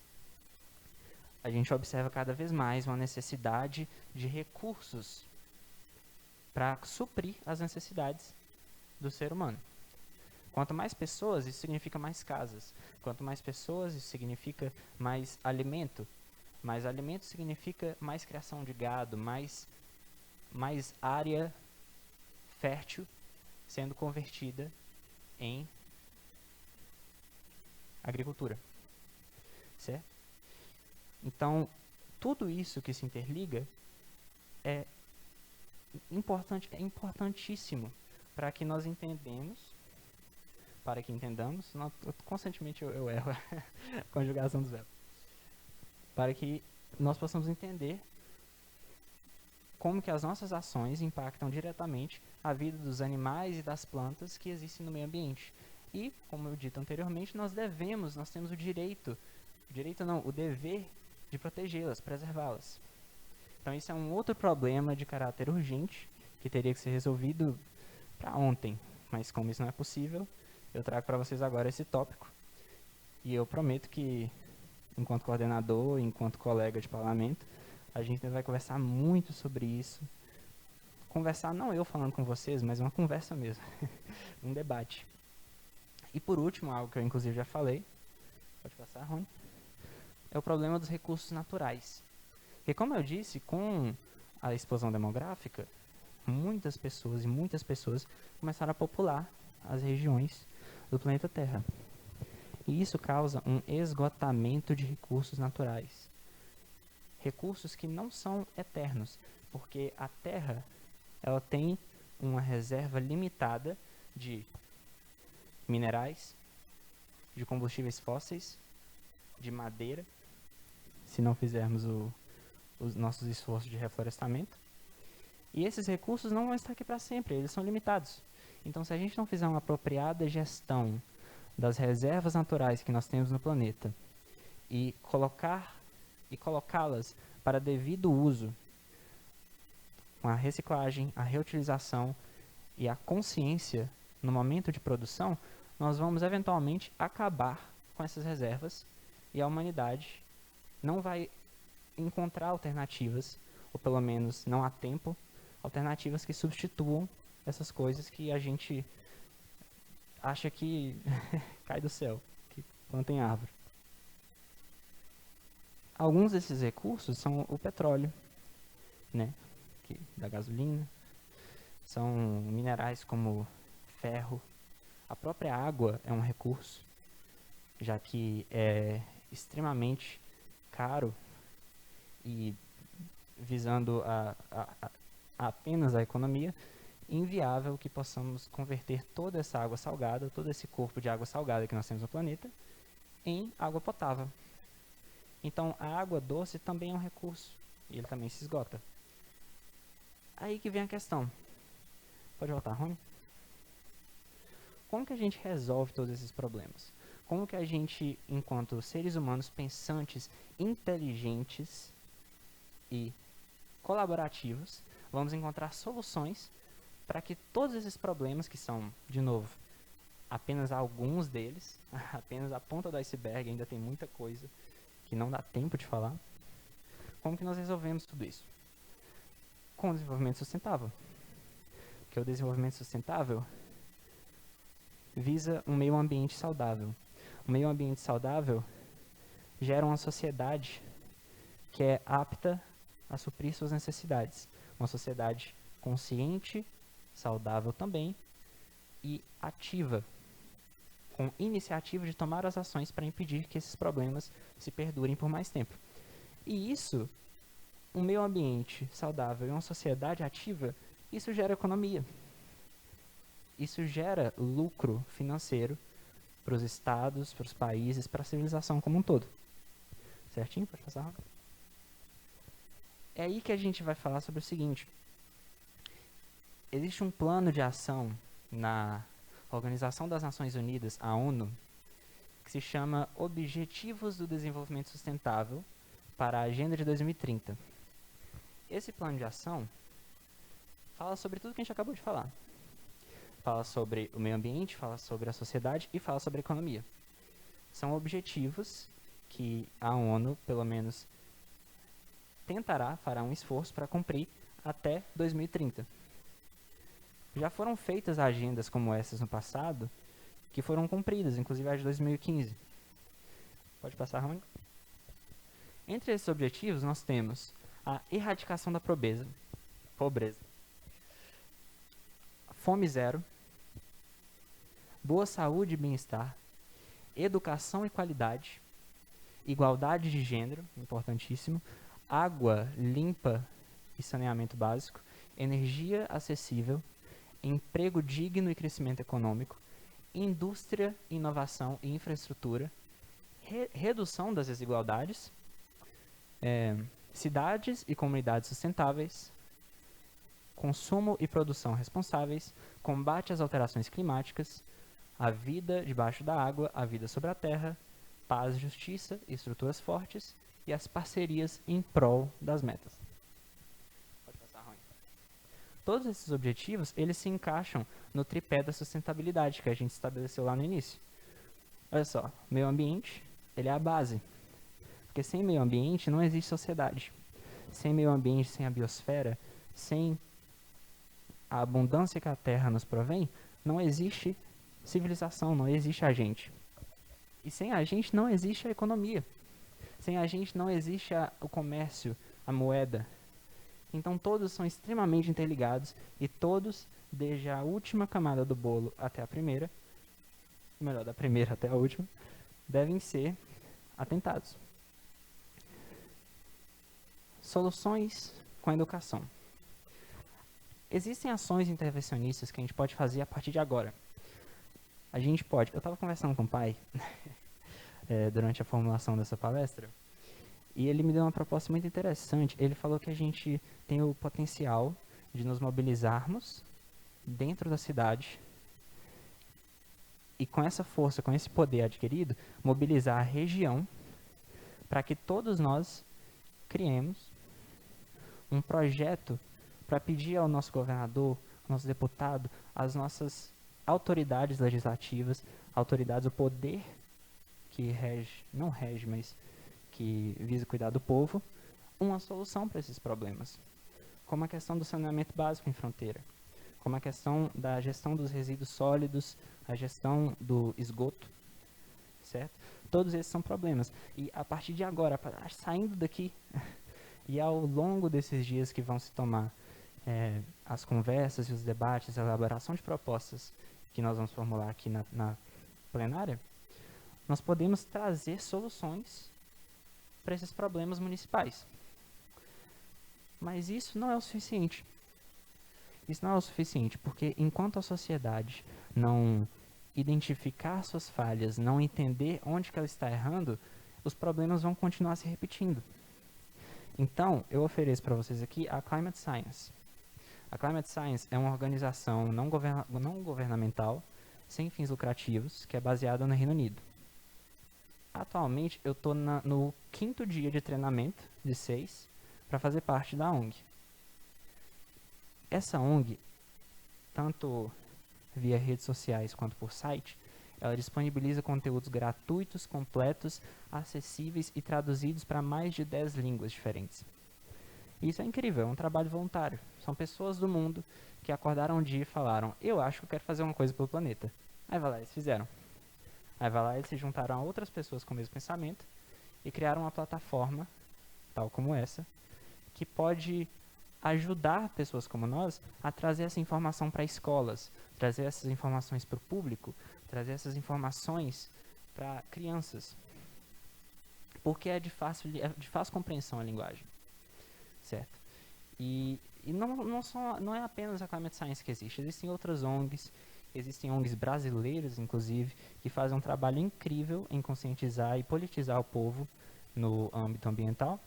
a gente observa cada vez mais uma necessidade de recursos para suprir as necessidades do ser humano. Quanto mais pessoas, isso significa mais casas. Quanto mais pessoas, isso significa mais alimento. Mais alimento significa mais criação de gado, mais área fértil sendo convertida em agricultura. Certo? Então, tudo isso que se interliga é importantíssimo para que nós entendamos, constantemente eu erro a conjugação dos verbos, para que nós possamos entender como que as nossas ações impactam diretamente a vida dos animais e das plantas que existem no meio ambiente. E, como eu dito anteriormente, nós temos o o dever de protegê-las, preservá-las. Então, isso é um outro problema de caráter urgente, que teria que ser resolvido para ontem. Mas, como isso não é possível, eu trago para vocês agora esse tópico. E eu prometo que, enquanto coordenador, enquanto colega de parlamento, a gente vai conversar muito sobre isso. Conversar, não eu falando com vocês, mas uma conversa mesmo. Um debate. E por último, algo que eu inclusive já falei, pode passar, Rony, é o problema dos recursos naturais. Porque, como eu disse, com a explosão demográfica, muitas pessoas começaram a popular as regiões do planeta Terra. E isso causa um esgotamento de recursos naturais. recursos que não são eternos, porque a Terra ela tem uma reserva limitada de minerais, de combustíveis fósseis, de madeira, se não fizermos os nossos esforços de reflorestamento. E esses recursos não vão estar aqui para sempre, eles são limitados. Então, se a gente não fizer uma apropriada gestão das reservas naturais que nós temos no planeta e colocá-las para devido uso, com a reciclagem, a reutilização e a consciência no momento de produção, nós vamos eventualmente acabar com essas reservas e a humanidade não vai encontrar alternativas, ou pelo menos não há tempo, alternativas que substituam essas coisas que a gente acha que cai do céu, que planta em árvore. Alguns desses recursos são o petróleo, né, da gasolina, são minerais como ferro. A própria água é um recurso, já que é extremamente caro e visando apenas a economia, inviável que possamos converter toda essa água salgada, todo esse corpo de água salgada que nós temos no planeta, em água potável. Então, a água doce também é um recurso, e ele também se esgota. Aí que vem a questão. Pode voltar, Rony? Como que a gente resolve todos esses problemas? Como que a gente, enquanto seres humanos pensantes, inteligentes e colaborativos, vamos encontrar soluções para que todos esses problemas, que são, de novo, apenas alguns deles, apenas a ponta do iceberg, ainda tem muita coisa que não dá tempo de falar, como que nós resolvemos tudo isso? Com o desenvolvimento sustentável. Porque o desenvolvimento sustentável visa um meio ambiente saudável. Um meio ambiente saudável gera uma sociedade que é apta a suprir suas necessidades. Uma sociedade consciente, saudável também, e ativa, com iniciativa de tomar as ações para impedir que esses problemas se perdurem por mais tempo. E isso, um meio ambiente saudável e uma sociedade ativa, isso gera economia. Isso gera lucro financeiro para os estados, para os países, para a civilização como um todo. Certinho? Pode passar. É aí que a gente vai falar sobre o seguinte. Existe um plano de ação na Organização das Nações Unidas, a ONU, que se chama Objetivos do Desenvolvimento Sustentável para a Agenda de 2030. Esse plano de ação fala sobre tudo que a gente acabou de falar. Fala sobre o meio ambiente, fala sobre a sociedade e fala sobre a economia. São objetivos que a ONU, pelo menos, fará um esforço para cumprir até 2030. Já foram feitas agendas como essas no passado, que foram cumpridas, inclusive a de 2015. Pode passar, Rony? Entre esses objetivos, nós temos a erradicação da pobreza, fome zero, boa saúde e bem-estar, educação e qualidade, igualdade de gênero, importantíssimo, água limpa e saneamento básico, energia acessível, emprego digno e crescimento econômico, indústria, inovação e infraestrutura, redução das desigualdades, cidades e comunidades sustentáveis, consumo e produção responsáveis, combate às alterações climáticas, a vida debaixo da água, a vida sobre a terra, paz, justiça, estruturas fortes e as parcerias em prol das metas. Pode passar, Rony. Todos esses objetivos, eles se encaixam no tripé da sustentabilidade que a gente estabeleceu lá no início. Olha só, meio ambiente, ele é a base. Porque sem meio ambiente não existe sociedade. Sem meio ambiente, sem a biosfera, sem a abundância que a Terra nos provém, não existe civilização, não existe a gente. E sem a gente não existe a economia. Sem a gente não existe o comércio, a moeda. Então todos são extremamente interligados e todos, desde a última camada do bolo até a primeira, melhor, da primeira até a última, devem ser atentados. Soluções com a educação. Existem ações intervencionistas que a gente pode fazer a partir de agora. A gente pode... Eu estava conversando com o pai durante a formulação dessa palestra, e ele me deu uma proposta muito interessante. Ele falou que a gente tem o potencial de nos mobilizarmos dentro da cidade e, com essa força, com esse poder adquirido, mobilizar a região para que todos nós criemos um projeto para pedir ao nosso governador, ao nosso deputado, às nossas autoridades legislativas, autoridades, o poder que rege, não rege, mas que visa cuidar do povo, uma solução para esses problemas. Como a questão do saneamento básico em fronteira, como a questão da gestão dos resíduos sólidos, a gestão do esgoto, certo? Todos esses são problemas. E a partir de agora, saindo daqui, e ao longo desses dias que vão se tomar as conversas e os debates, a elaboração de propostas que nós vamos formular aqui na plenária, nós podemos trazer soluções para esses problemas municipais. Mas isso não é o suficiente. Isso não é o suficiente, porque enquanto a sociedade não identificar suas falhas, não entender onde que ela está errando, os problemas vão continuar se repetindo. Então, eu ofereço para vocês aqui a Climate Science. A Climate Science é uma organização não governamental, sem fins lucrativos, que é baseada no Reino Unido. Atualmente, eu estou no 5º dia de treinamento, de 6, para fazer parte da ONG. Essa ONG, tanto via redes sociais quanto por site, ela disponibiliza conteúdos gratuitos, completos, acessíveis e traduzidos para mais de 10 línguas diferentes. Isso é incrível, é um trabalho voluntário. São pessoas do mundo que acordaram um dia e falaram: eu acho que eu quero fazer uma coisa pelo planeta. Aí vai lá, eles fizeram. Aí vai lá, eles se juntaram a outras pessoas com o mesmo pensamento e criaram uma plataforma, tal como essa, que pode ajudar pessoas como nós a trazer essa informação para escolas, trazer essas informações para o público, trazer essas informações para crianças. Porque é de fácil compreensão a linguagem. Certo? E não é apenas a Climate Science que existe. Existem outras ONGs, existem ONGs brasileiras, inclusive, que fazem um trabalho incrível em conscientizar e politizar o povo no âmbito ambiental.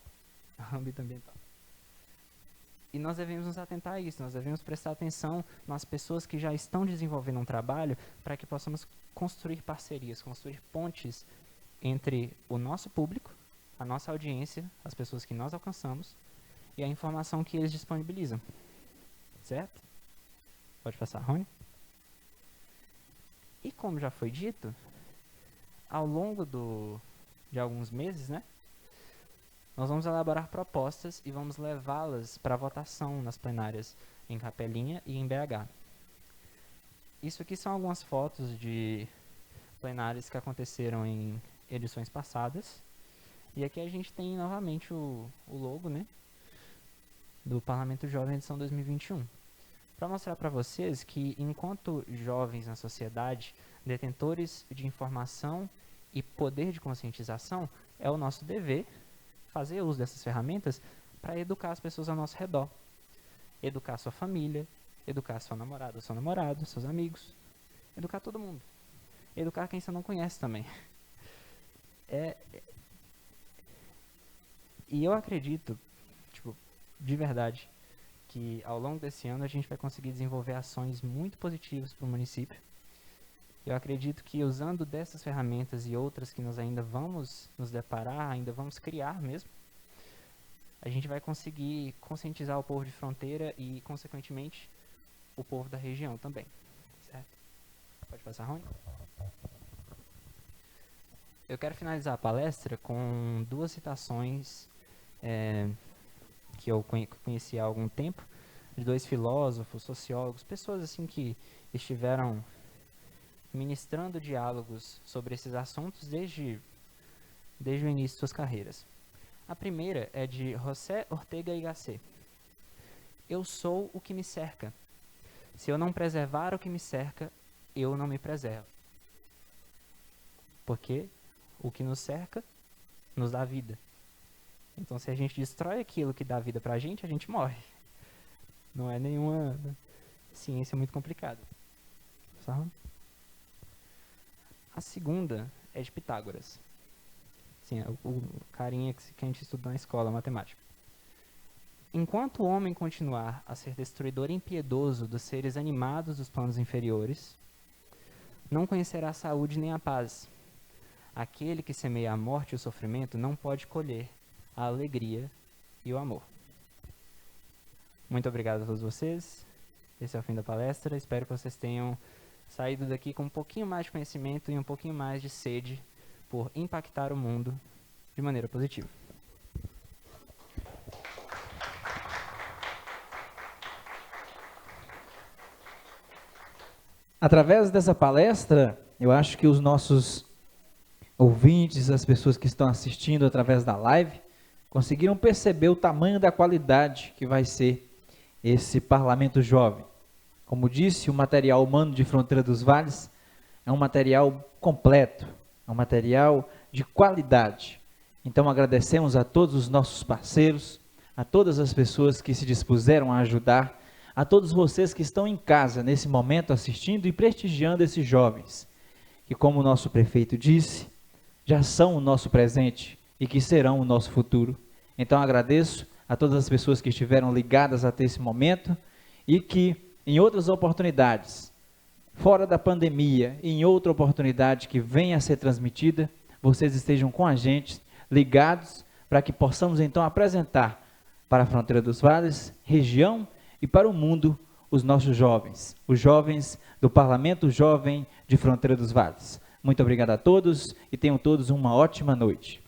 E nós devemos nos atentar a isso, nós devemos prestar atenção nas pessoas que já estão desenvolvendo um trabalho para que possamos construir parcerias, construir pontes entre o nosso público, a nossa audiência, as pessoas que nós alcançamos, e a informação que eles disponibilizam. Certo? Pode passar, Rony. E como já foi dito, ao longo de alguns meses, né, nós vamos elaborar propostas e vamos levá-las para votação nas plenárias em Capelinha e em BH. Isso aqui são algumas fotos de plenárias que aconteceram em edições passadas. E aqui a gente tem novamente o logo, né, do Parlamento Jovem edição 2021. Para mostrar para vocês que, enquanto jovens na sociedade, detentores de informação e poder de conscientização, é o nosso dever fazer uso dessas ferramentas para educar as pessoas ao nosso redor. Educar sua família, educar sua namorada, seu namorado, seus amigos. Educar todo mundo. Educar quem você não conhece também. E eu acredito, de verdade, que ao longo desse ano a gente vai conseguir desenvolver ações muito positivas para o município. Eu acredito que usando dessas ferramentas e outras que nós ainda vamos nos deparar, ainda vamos criar mesmo, a gente vai conseguir conscientizar o povo de fronteira e, consequentemente, o povo da região também. Certo? Pode passar, Rony? Eu quero finalizar a palestra com 2 citações que eu conheci há algum tempo, de 2 filósofos, sociólogos, pessoas assim que estiveram ministrando diálogos sobre esses assuntos desde o início de suas carreiras. A primeira é de José Ortega y Gasset. Eu sou o que me cerca. Se eu não preservar o que me cerca, eu não me preservo. Porque o que nos cerca nos dá vida. Então, se a gente destrói aquilo que dá vida para a gente morre. Não é nenhuma ciência muito complicada. Só? A segunda é de Pitágoras. Sim, o carinha que a gente estuda na escola, matemática. Enquanto o homem continuar a ser destruidor impiedoso dos seres animados dos planos inferiores, não conhecerá a saúde nem a paz. Aquele que semeia a morte e o sofrimento não pode colher a alegria e o amor. Muito obrigado a todos vocês. Esse é o fim da palestra. Espero que vocês tenham saído daqui com um pouquinho mais de conhecimento e um pouquinho mais de sede por impactar o mundo de maneira positiva. Através dessa palestra, eu acho que os nossos ouvintes, as pessoas que estão assistindo através da live, conseguiram perceber o tamanho da qualidade que vai ser esse Parlamento Jovem. Como disse, o material humano de Fronteira dos Vales é um material completo, é um material de qualidade. Então agradecemos a todos os nossos parceiros, a todas as pessoas que se dispuseram a ajudar, a todos vocês que estão em casa nesse momento assistindo e prestigiando esses jovens, que, como o nosso prefeito disse, já são o nosso presente e que serão o nosso futuro. Então agradeço a todas as pessoas que estiveram ligadas até esse momento e que em outras oportunidades, fora da pandemia, e em outra oportunidade que venha a ser transmitida, vocês estejam com a gente, ligados, para que possamos então apresentar para a Fronteira dos Vales, região e para o mundo, os nossos jovens, os jovens do Parlamento Jovem de Fronteira dos Vales. Muito obrigado a todos e tenham todos uma ótima noite.